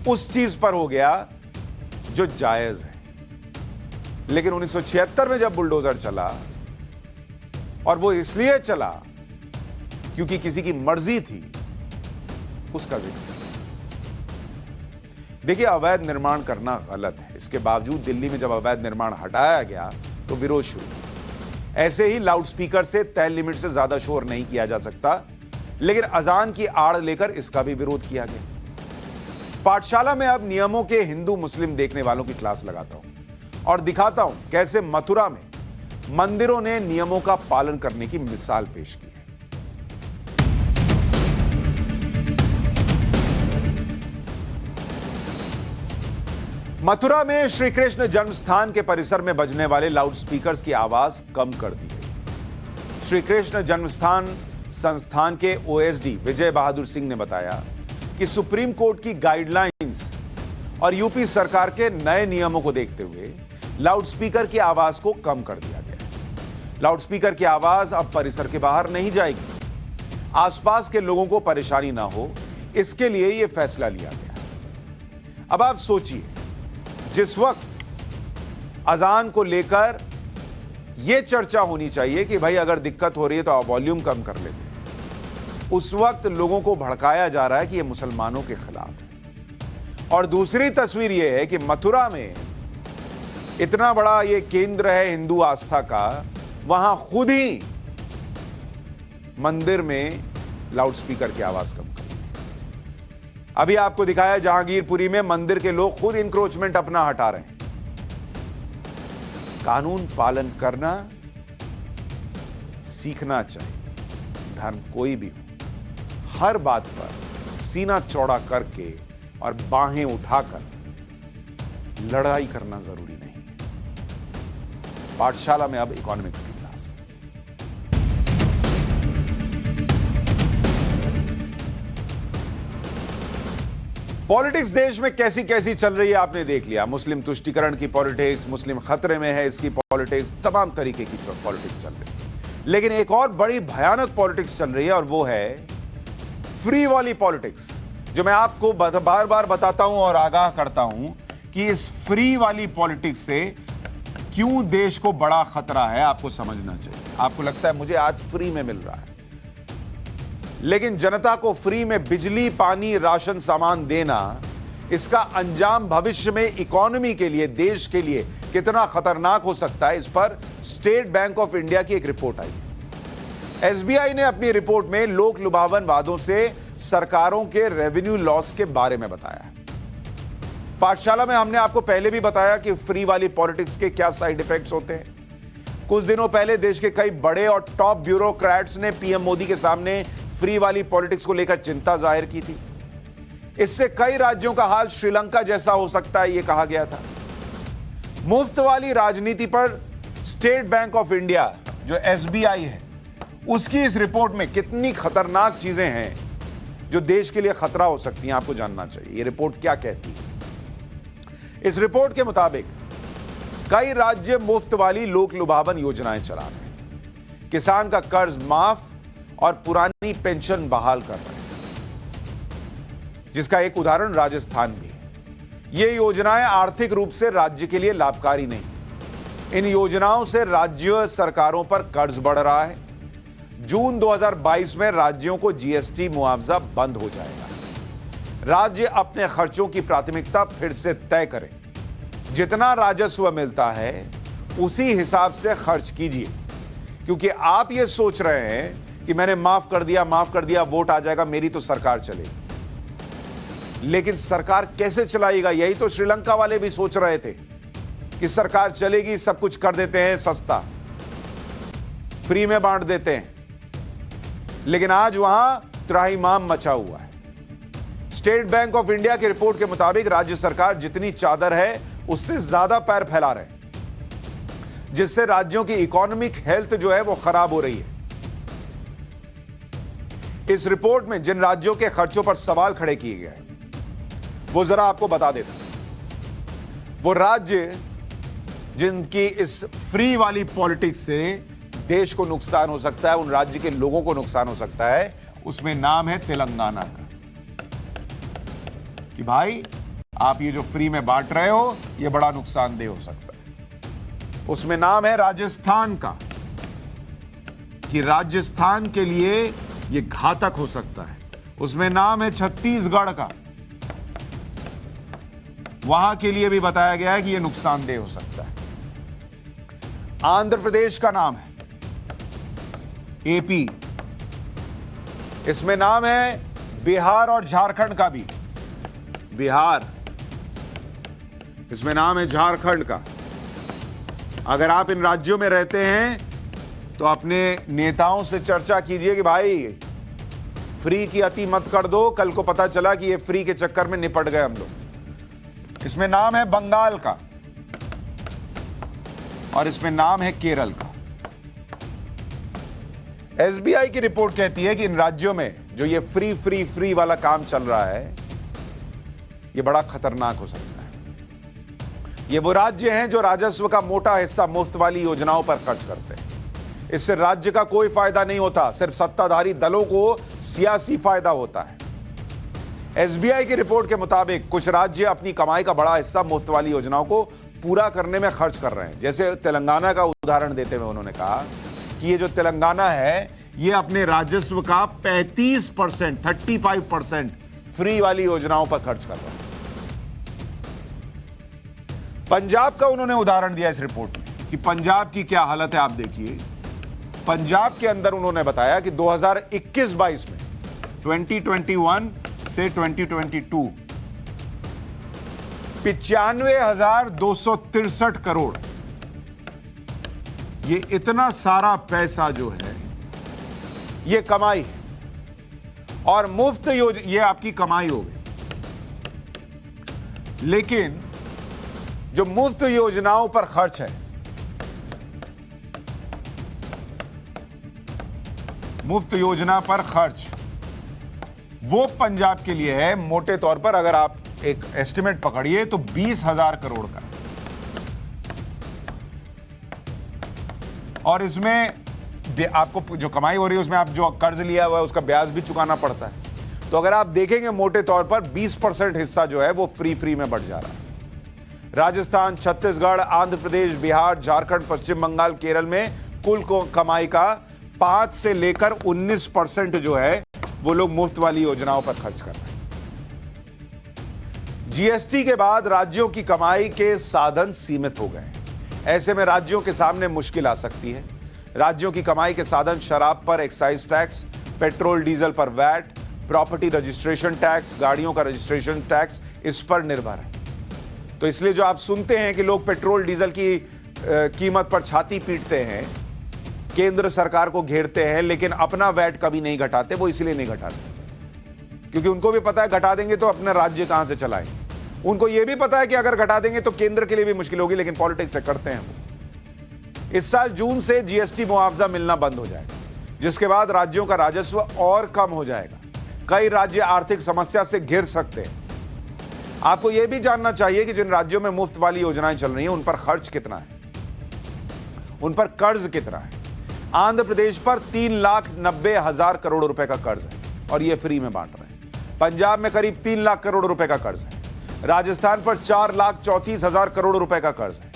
उस चीज पर हो गया जो जायज है। लेकिन 1976 में जब बुलडोजर चला, और वो इसलिए चला क्योंकि किसी की मर्जी थी, उसका जिक्र। देखिए, अवैध निर्माण करना गलत है। इसके बावजूद दिल्ली में जब अवैध निर्माण हटाया गया तो विरोध शुरू हुआ। ऐसे ही लाउडस्पीकर से तय लिमिट से ज्यादा शोर नहीं किया जा सकता, लेकिन अजान की आड़ लेकर इसका भी विरोध किया गया। पाठशाला में अब नियमों के हिंदू मुस्लिम देखने वालों की क्लास लगाता हूं और दिखाता हूं कैसे मथुरा में मंदिरों ने नियमों का पालन करने की मिसाल पेश की है। मथुरा में श्री कृष्ण जन्मस्थान के परिसर में बजने वाले लाउडस्पीकर्स की आवाज कम कर दी गई। श्री कृष्ण जन्मस्थान संस्थान के ओएसडी विजय बहादुर सिंह ने बताया कि सुप्रीम कोर्ट की गाइडलाइंस और यूपी सरकार के नए नियमों को देखते हुए लाउडस्पीकर की आवाज को कम कर दिया गया। लाउडस्पीकर की आवाज अब परिसर के बाहर नहीं जाएगी। आसपास के लोगों को परेशानी ना हो, इसके लिए यह फैसला लिया गया। अब आप सोचिए, जिस वक्त अजान को लेकर यह चर्चा होनी चाहिए कि भाई अगर दिक्कत हो रही है तो आप वॉल्यूम कम कर लेते, उस वक्त लोगों को भड़काया जा रहा है कि यह मुसलमानों के खिलाफ है। और दूसरी तस्वीर यह है कि मथुरा में इतना बड़ा यह केंद्र है हिंदू आस्था का, वहां खुद ही मंदिर में लाउडस्पीकर की आवाज कम कर। अभी आपको दिखाया जहांगीरपुरी में मंदिर के लोग खुद इंक्रोचमेंट अपना हटा रहे हैं। कानून पालन करना सीखना चाहिए। धर्म कोई भी हो, हर बात पर सीना चौड़ा करके और बाहें उठाकर लड़ाई करना जरूरी नहीं। पाठशाला में अब इकोनॉमिक्स की क्लास। पॉलिटिक्स देश में कैसी कैसी चल रही है आपने देख लिया। मुस्लिम तुष्टीकरण की पॉलिटिक्स, मुस्लिम खतरे में है इसकी पॉलिटिक्स, तमाम तरीके की पॉलिटिक्स चल रही है। लेकिन एक और बड़ी भयानक पॉलिटिक्स चल रही है और वो है फ्री वाली पॉलिटिक्स, जो मैं आपको बार बार बताता हूं और आगाह करता हूं कि इस फ्री वाली पॉलिटिक्स से क्यों देश को बड़ा खतरा है। आपको समझना चाहिए। आपको लगता है मुझे आज फ्री में मिल रहा है, लेकिन जनता को फ्री में बिजली, पानी, राशन सामान देना, इसका अंजाम भविष्य में इकोनॉमी के लिए, देश के लिए कितना खतरनाक हो सकता है, इस पर स्टेट बैंक ऑफ इंडिया की एक रिपोर्ट आई। एसबीआई ने अपनी रिपोर्ट में लोक लुभावन वादों से सरकारों के रेवेन्यू लॉस के बारे में बताया। पाठशाला में हमने आपको पहले भी बताया कि फ्री वाली पॉलिटिक्स के क्या साइड इफेक्ट्स होते हैं। कुछ दिनों पहले देश के कई बड़े और टॉप ब्यूरोक्रेट्स ने पीएम मोदी के सामने फ्री वाली पॉलिटिक्स को लेकर चिंता जाहिर की थी। इससे कई राज्यों का हाल श्रीलंका जैसा हो सकता है, यह कहा गया था। मुफ्त वाली राजनीति पर स्टेट बैंक ऑफ इंडिया जो एसबीआई है, उसकी इस रिपोर्ट में कितनी खतरनाक चीजें हैं जो देश के लिए खतरा हो सकती हैं, आपको जानना चाहिए। ये रिपोर्ट क्या कहती है? इस रिपोर्ट के मुताबिक कई राज्य मुफ्त वाली लोक लुभावन योजनाएं चला रहे हैं, किसान का कर्ज माफ और पुरानी पेंशन बहाल कर रहे हैं, जिसका एक उदाहरण राजस्थान भी है। ये योजनाएं आर्थिक रूप से राज्य के लिए लाभकारी नहीं। इन योजनाओं से राज्य सरकारों पर कर्ज बढ़ रहा है। जून 2022 में राज्यों को जीएसटी मुआवजा बंद हो जाएगा। राज्य अपने खर्चों की प्राथमिकता फिर से तय करें। जितना राजस्व मिलता है उसी हिसाब से खर्च कीजिए, क्योंकि आप ये सोच रहे हैं कि मैंने माफ कर दिया, वोट आ जाएगा, मेरी तो सरकार चलेगी। लेकिन सरकार कैसे चलाएगा? यही तो श्रीलंका वाले भी सोच रहे थे कि सरकार चलेगी, सब कुछ कर देते हैं सस्ता, फ्री में बांट देते हैं। लेकिन आज वहां त्राहिमाम मचा हुआ है। स्टेट बैंक ऑफ इंडिया की रिपोर्ट के मुताबिक राज्य सरकार जितनी चादर है उससे ज्यादा पैर फैला रहे हैं, जिससे राज्यों की इकोनॉमिक हेल्थ जो है वो खराब हो रही है। इस रिपोर्ट में जिन राज्यों के खर्चों पर सवाल खड़े किए गए वो जरा आपको बता देता हूं। वो राज्य जिनकी इस फ्री वाली पॉलिटिक्स से देश को नुकसान हो सकता है, उन राज्य के लोगों को नुकसान हो सकता है, उसमें नाम है तेलंगाना का। कि भाई आप ये जो फ्री में बांट रहे हो ये बड़ा नुकसानदेह हो सकता है। उसमें नाम है राजस्थान का, कि राजस्थान के लिए ये घातक हो सकता है। उसमें नाम है छत्तीसगढ़ का, वहां के लिए भी बताया गया है कि ये नुकसानदेह हो सकता है। आंध्र प्रदेश का नाम है, एपी। इसमें नाम है बिहार और झारखंड का भी, बिहार। इसमें नाम है झारखंड का। अगर आप इन राज्यों में रहते हैं तो अपने नेताओं से चर्चा कीजिए कि भाई फ्री की अति मत कर दो, कल को पता चला कि ये फ्री के चक्कर में निपट गए हम लोग। इसमें नाम है बंगाल का और इसमें नाम है केरल का। एसबीआई की रिपोर्ट कहती है कि इन राज्यों में जो ये फ्री वाला काम चल रहा है ये बड़ा खतरनाक हो सकता है। ये वो राज्य हैं जो राजस्व का मोटा हिस्सा मुफ्त वाली योजनाओं पर खर्च करते हैं। इससे राज्य का कोई फायदा नहीं होता, सिर्फ सत्ताधारी दलों को सियासी फायदा होता है। एसबीआई की रिपोर्ट के मुताबिक कुछ राज्य अपनी कमाई का बड़ा हिस्सा मुफ्त वाली योजनाओं को पूरा करने में खर्च कर रहे हैं। जैसे तेलंगाना का उदाहरण देते हुए उन्होंने कहा कि ये जो तेलंगाना है ये अपने राजस्व का 35% फ्री वाली योजनाओं पर खर्च कर रहा है। पंजाब का उन्होंने उदाहरण दिया इस रिपोर्ट में कि पंजाब की क्या हालत है। आप देखिए, पंजाब के अंदर उन्होंने बताया कि 2021-22 में 2021 से 2022 95,263 करोड़, ये इतना सारा पैसा जो है ये कमाई है। और मुफ्त ये आपकी कमाई हो गई। लेकिन जो मुफ्त योजनाओं पर खर्च है, मुफ्त योजना पर खर्च, वो पंजाब के लिए है मोटे तौर पर अगर आप एक एस्टिमेट पकड़िए तो 20,000 करोड़ का। और इसमें आपको जो कमाई हो रही है उसमें आप जो कर्ज लिया हुआ है उसका ब्याज भी चुकाना पड़ता है। तो अगर आप देखेंगे मोटे तौर पर 20% हिस्सा जो है वो फ्री में बढ़ जा रहा है। राजस्थान, छत्तीसगढ़, आंध्र प्रदेश, बिहार, झारखंड, पश्चिम बंगाल, केरल में कुल कमाई का 5 से लेकर 19% जो है वो लोग मुफ्त वाली योजनाओं पर खर्च कर रहे हैं। जीएसटी के बाद राज्यों की कमाई के साधन सीमित हो गए। ऐसे में राज्यों के सामने मुश्किल आ सकती है। राज्यों की कमाई के साधन शराब पर एक्साइज टैक्स, पेट्रोल डीजल पर वैट, प्रॉपर्टी रजिस्ट्रेशन टैक्स, गाड़ियों का रजिस्ट्रेशन टैक्स, इस पर निर्भर है। तो इसलिए जो आप सुनते हैं कि लोग पेट्रोल डीजल की कीमत पर छाती पीटते हैं, केंद्र सरकार को घेरते हैं, लेकिन अपना वैट कभी नहीं घटाते। वो इसलिए नहीं घटाते क्योंकि उनको भी पता है घटा देंगे तो अपना राज्य कहां से चलाएंगे। उनको यह भी पता है कि अगर घटा देंगे तो केंद्र के लिए भी मुश्किल होगी, लेकिन पॉलिटिक्स से करते हैं वो। इस साल जून से जीएसटी मुआवजा मिलना बंद हो जाएगा, जिसके बाद राज्यों का राजस्व और कम हो जाएगा। कई राज्य आर्थिक समस्या से घिर सकते हैं। आपको यह भी जानना चाहिए कि जिन राज्यों में मुफ्त वाली योजनाएं चल रही हैं उन पर खर्च कितना है, उन पर कर्ज कितना है। आंध्र प्रदेश पर 3,90,000 करोड़ रुपए का कर्ज है और ये फ्री में बांट रहे हैं। पंजाब में करीब 3 लाख करोड़ रुपए का कर्ज है। राजस्थान पर 4,34,000 करोड़ रुपए का कर्ज है।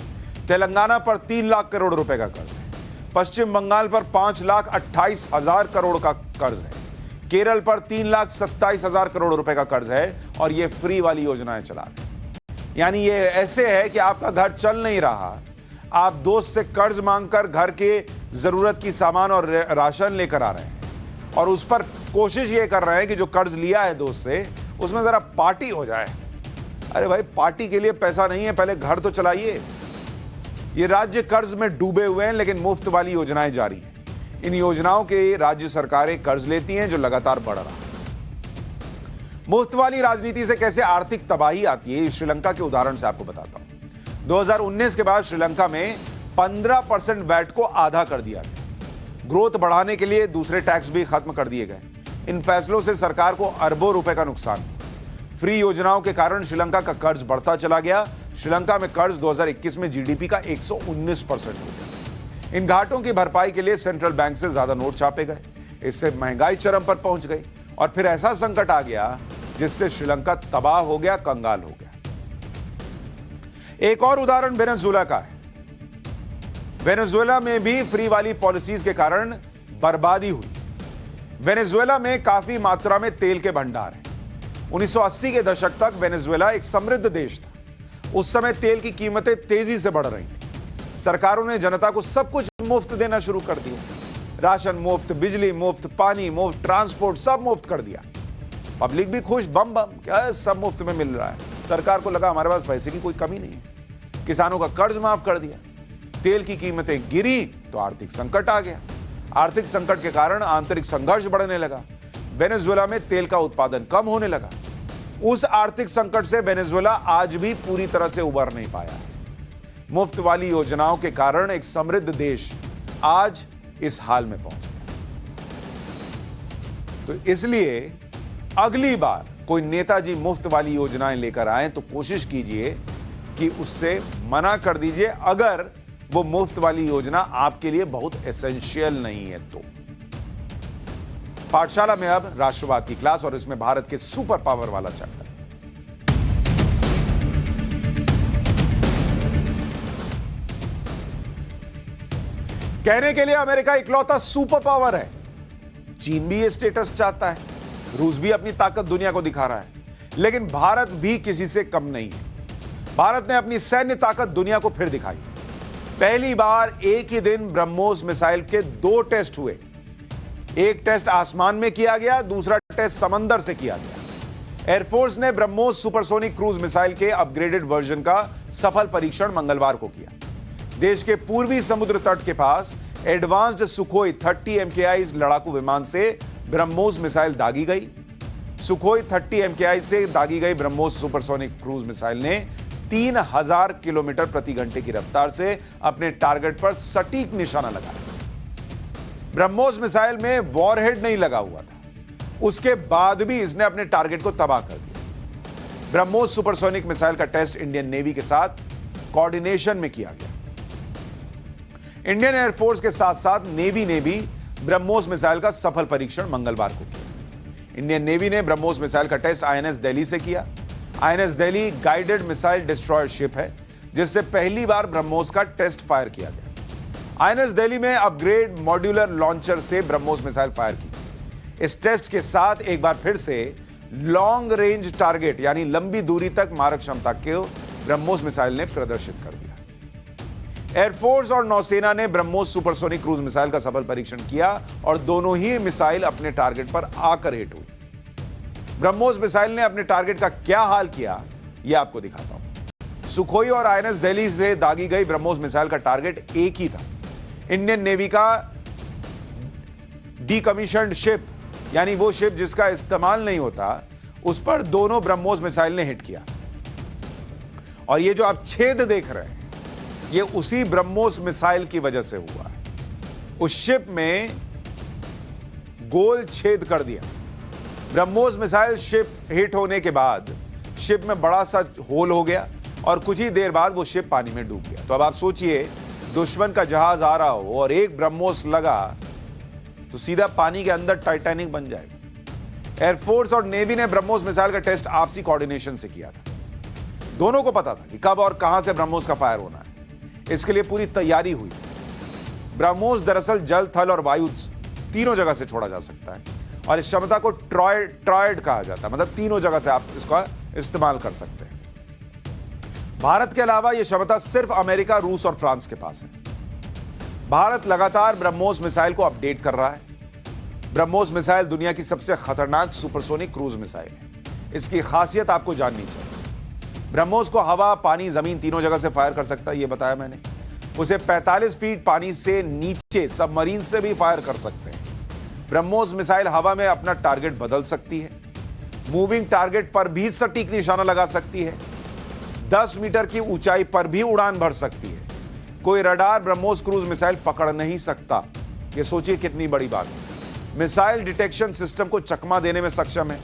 तेलंगाना पर 3 लाख करोड़ रुपए का कर्ज है। पश्चिम बंगाल पर 5,28,000 करोड़ का कर्ज है। केरल पर 3,27,000 करोड़ रुपए का कर्ज है और ये फ्री वाली योजनाएं चला रहे हैं। यानी ये ऐसे है कि आपका घर चल नहीं रहा, आप दोस्त से कर्ज मांगकर घर के जरूरत की सामान और राशन लेकर आ रहे हैं और उस पर कोशिश ये कर रहे हैं कि जो कर्ज लिया है दोस्त से उसमें जरा पार्टी हो जाए। अरे भाई, पार्टी के लिए पैसा नहीं है, पहले घर तो चलाइए। ये राज्य कर्ज में डूबे हुए हैं लेकिन मुफ्त वाली योजनाएं जारी हैं। इन योजनाओं के राज्य सरकारें कर्ज लेती हैं जो लगातार बढ़ रहा है। मुफ्त वाली राजनीति से कैसे आर्थिक तबाही आती है, श्रीलंका के उदाहरण से आपको बताता हूं। 2019 के बाद श्रीलंका में 15% वैट को आधा कर दिया गया। ग्रोथ बढ़ाने के लिए दूसरे टैक्स भी खत्म कर दिए गए। इन फैसलों से सरकार को अरबों रुपए का नुकसान हुआ। फ्री योजनाओं के कारण श्रीलंका का कर्ज बढ़ता चला गया। श्रीलंका में कर्ज 2021 में जीडीपी का 119% हो गया। इन घाटों की भरपाई के लिए सेंट्रल बैंक से ज्यादा नोट छापे गए। इससे महंगाई चरम पर पहुंच गई और फिर ऐसा संकट आ गया जिससे श्रीलंका तबाह हो गया, कंगाल हो गया। एक और उदाहरण वेनेजुएला का है। वेनेजुएला में भी फ्री वाली पॉलिसीज के कारण बर्बादी हुई। वेनेजुएला में काफी मात्रा में तेल के भंडार हैं। 1980 के दशक तक वेनेजुएला एक समृद्ध देश था। उस समय तेल की कीमतें तेजी से बढ़ रही थी। सरकारों ने जनता को सब कुछ मुफ्त देना शुरू कर दिया। राशन मुफ्त, बिजली मुफ्त, पानी मुफ्त, ट्रांसपोर्ट सब मुफ्त कर दिया। पब्लिक भी खुश, बम बम, क्या है, सब मुफ्त में मिल रहा है। सरकार को लगा हमारे पास पैसे की कोई कमी नहीं है। किसानों का कर्ज माफ कर दिया। तेल की कीमतें गिरी तो आर्थिक संकट आ गया। आर्थिक संकट के कारण आंतरिक संघर्ष बढ़ने लगा। वेनेजुएला में तेल का उत्पादन कम होने लगा। उस आर्थिक संकट से वेनेजुएला आज भी पूरी तरह से उबर नहीं पाया है। मुफ्त वाली योजनाओं के कारण एक समृद्ध देश आज इस हाल में पहुंच गया। तो इसलिए अगली बार कोई नेताजी मुफ्त वाली योजनाएं लेकर आए तो कोशिश कीजिए कि उससे मना कर दीजिए, अगर वो मुफ्त वाली योजना आपके लिए बहुत एसेंशियल नहीं है तो। पाठशाला में अब राष्ट्रवाद की क्लास और इसमें भारत के सुपर पावर वाला चैप्टर। कहने के लिए अमेरिका इकलौता सुपर पावर है। चीन भी ये स्टेटस चाहता है, रूस भी अपनी ताकत दुनिया को दिखा रहा है, लेकिन भारत भी किसी से कम नहीं है। भारत ने अपनी सैन्य ताकत दुनिया को फिर दिखाई। पहली बार एक ही दिन ब्रह्मोस मिसाइल के 2 टेस्ट हुए। एक टेस्ट आसमान में किया गया, दूसरा टेस्ट समंदर से किया गया। एयरफोर्स ने ब्रह्मोस सुपरसोनिक क्रूज मिसाइल के अपग्रेडेड वर्जन का सफल परीक्षण मंगलवार को किया। देश के पूर्वी समुद्र तट के पास एडवांस्ड सुखोई 30 MKI लड़ाकू विमान से ब्रह्मोस मिसाइल दागी गई। सुखोई 30 MKI से दागी गई ब्रह्मोस सुपरसोनिक क्रूज मिसाइल ने 3000 किलोमीटर प्रति घंटे की रफ्तार से अपने टारगेट पर सटीक निशाना लगाया। ब्रह्मोस मिसाइल में वॉरहेड नहीं लगा हुआ था, उसके बाद भी इसने अपने टारगेट को तबाह कर दिया। ब्रह्मोस सुपरसोनिक मिसाइल का टेस्ट इंडियन नेवी के साथ कोऑर्डिनेशन में किया गया। इंडियन एयरफोर्स के साथ साथ नेवी ने भी ब्रह्मोस मिसाइल का सफल परीक्षण मंगलवार को किया। इंडियन नेवी ने ब्रह्मोस मिसाइल का टेस्ट आईएनएस दिल्ली से किया। INS Delhi guided missile destroyer ship है, जिससे पहली बार ब्रह्मोस का टेस्ट फायर किया गया। आईएनएस दिल्ली में अपग्रेड मॉड्यूलर लॉन्चर से ब्रह्मोस मिसाइल फायर की। इस टेस्ट के साथ एक बार फिर से लॉन्ग रेंज टारगेट यानी लंबी दूरी तक मारक क्षमता को ब्रह्मोस मिसाइल ने प्रदर्शित कर दिया। एयरफोर्स और नौसेना ने ब्रह्मोस सुपरसोनिक क्रूज मिसाइल का सफल परीक्षण किया और दोनों ही मिसाइल अपने टारगेट पर आकर हिट हुई। ब्रह्मोस मिसाइल ने अपने टारगेट का क्या हाल किया, यह आपको दिखाता हूं। सुखोई और आईएनएस दिल्ली से दागी गई ब्रह्मोस मिसाइल का टारगेट एक ही था। इंडियन नेवी का डीकमीशन्ड शिप, यानी वो शिप जिसका इस्तेमाल नहीं होता, उस पर दोनों ब्रह्मोस मिसाइल ने हिट किया। और ये जो आप छेद देख रहे हैं, ये उसी ब्रह्मोस मिसाइल की वजह से हुआ है। उस शिप में गोल छेद कर दिया। ब्रह्मोस मिसाइल शिप हिट होने के बाद शिप में बड़ा सा होल हो गया और कुछ ही देर बाद वो शिप पानी में डूब गया। तो अब आप सोचिए, दुश्मन का जहाज आ रहा हो और एक ब्रह्मोस लगा तो सीधा पानी के अंदर टाइटैनिक बन जाएगा। एयरफोर्स और नेवी ने ब्रह्मोस मिसाइल का टेस्ट आपसी कोऑर्डिनेशन से किया था। दोनों को पता था कि कब और कहां से ब्रह्मोस का फायर होना है। इसके लिए पूरी तैयारी हुई। ब्रह्मोस दरअसल जल, थल और वायु तीनों जगह से छोड़ा जा सकता है और इस क्षमता को ट्रॉयड कहा जाता है, मतलब तीनों जगह से आप इसका इस्तेमाल कर सकते हैं। भारत के अलावा यह क्षमता सिर्फ अमेरिका, रूस और फ्रांस के पास है। भारत लगातार ब्रह्मोस मिसाइल को अपडेट कर रहा है। ब्रह्मोस मिसाइल दुनिया की सबसे खतरनाक सुपरसोनिक क्रूज मिसाइल है। इसकी खासियत आपको जाननी चाहिए। ब्रह्मोस को हवा, पानी, जमीन तीनों जगह से फायर कर सकता है, यह बताया मैंने। उसे 45 फीट पानी से नीचे सबमरीन से भी फायर कर सकते हैं। ब्रह्मोस मिसाइल हवा में अपना टारगेट बदल सकती है। मूविंग टारगेट पर भी सटीक निशाना लगा सकती है। 10 मीटर की ऊंचाई पर भी उड़ान भर सकती है। कोई रडार ब्रह्मोस क्रूज मिसाइल पकड़ नहीं सकता। यह सोचिए कितनी बड़ी बात है। मिसाइल डिटेक्शन सिस्टम को चकमा देने में सक्षम है।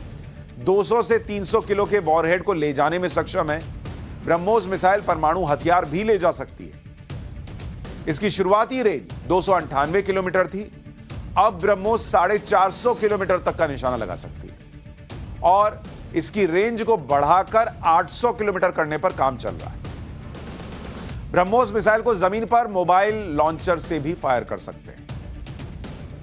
200 से 300 किलो के वॉरहेड को ले जाने में सक्षम है। ब्रह्मोस मिसाइल परमाणु हथियार भी ले जा सकती है। इसकी शुरुआती रेंज 298 किलोमीटर थी। अब ब्रह्मोस 450 किलोमीटर तक का निशाना लगा सकती है और इसकी रेंज को बढ़ाकर 800 किलोमीटर करने पर काम चल रहा है। ब्रह्मोस मिसाइल को जमीन पर मोबाइल लॉन्चर से भी फायर कर सकते हैं।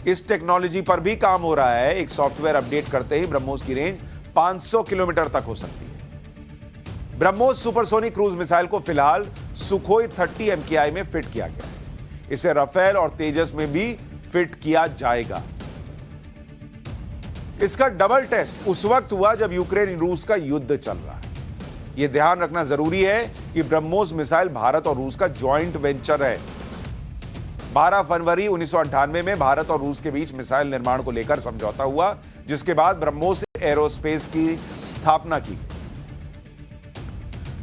इस टेक्नोलॉजी पर भी काम हो रहा है। एक सॉफ्टवेयर अपडेट करते ही ब्रह्मोस की रेंज 500 किलोमीटर तक हो सकती है। ब्रह्मोस सुपरसोनिक क्रूज मिसाइल को फिलहाल सुखोई 30 MKI में फिट किया गया है। इसे राफेल और तेजस में भी फिट किया जाएगा। इसका डबल टेस्ट उस वक्त हुआ जब यूक्रेन रूस का युद्ध चल रहा है। यह ध्यान रखना जरूरी है कि ब्रह्मोस मिसाइल भारत और रूस का जॉइंट वेंचर है। 12 फरवरी 1998 में भारत और रूस के बीच मिसाइल निर्माण को लेकर समझौता हुआ, जिसके बाद ब्रह्मोस एरोस्पेस की स्थापना की गई।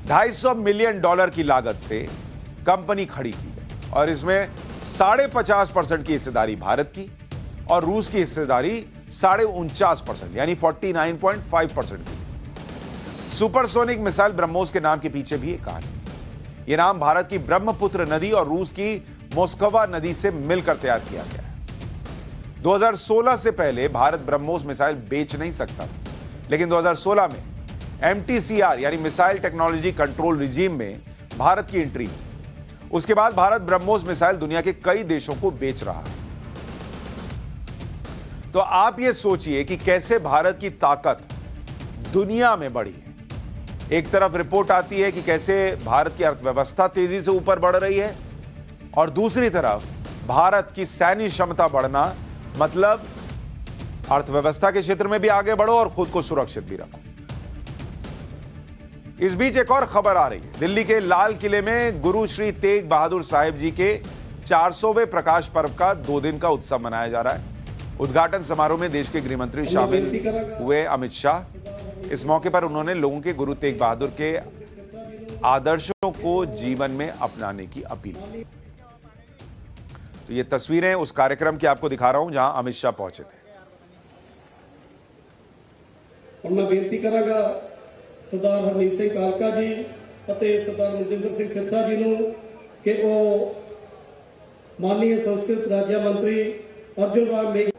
$250 मिलियन की लागत से कंपनी खड़ी की गई और इसमें 50.5% की हिस्सेदारी भारत की और रूस की हिस्सेदारी 49.5% यानी 49.5% की। सुपरसोनिक मिसाइल ब्रह्मोस के नाम के पीछे भी एक कहानी है। यह नाम भारत की ब्रह्मपुत्र नदी और रूस की मोस्कवा नदी से मिलकर तैयार किया गया है। 2016 से पहले भारत ब्रह्मोस मिसाइल बेच नहीं सकता था, लेकिन 2016 में MTCR यानी मिसाइल टेक्नोलॉजी कंट्रोल रिजीम में भारत की एंट्री। उसके बाद भारत ब्रह्मोस मिसाइल दुनिया के कई देशों को बेच रहा है। तो आप यह सोचिए कि कैसे भारत की ताकत दुनिया में बढ़ी है। एक तरफ रिपोर्ट आती है कि कैसे भारत की अर्थव्यवस्था तेजी से ऊपर बढ़ रही है और दूसरी तरफ भारत की सैन्य क्षमता बढ़ना, मतलब अर्थव्यवस्था के क्षेत्र में भी आगे बढ़ो और खुद को सुरक्षित भी रखो। इस बीच एक और खबर आ रही है। दिल्ली के लाल किले में गुरु श्री तेग बहादुर साहिब जी के 400वें प्रकाश पर्व का 2 दिन का उत्सव मनाया जा रहा है। उद्घाटन समारोह में देश के गृह मंत्री शामिल हुए अमित शाह। इस मौके पर उन्होंने लोगों के गुरु तेग बहादुर के आदर्शों को जीवन में अपनाने की अपील की। तो ये तस्वीरें उस कार्यक्रम की आपको दिखा रहा हूं जहां अमित शाह पहुंचे थे। और मैं बेनती करांगा सरदार हरमीत सिंह कालका जी ਅਤੇ सरदार मनजिंदर सिंह सिरसा जी ਨੂੰ कि वो माननीय संस्कृत राज्य मंत्री अर्जुन राम मेघ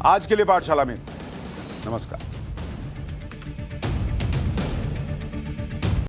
आज के लिए पाठशाला में नमस्कार।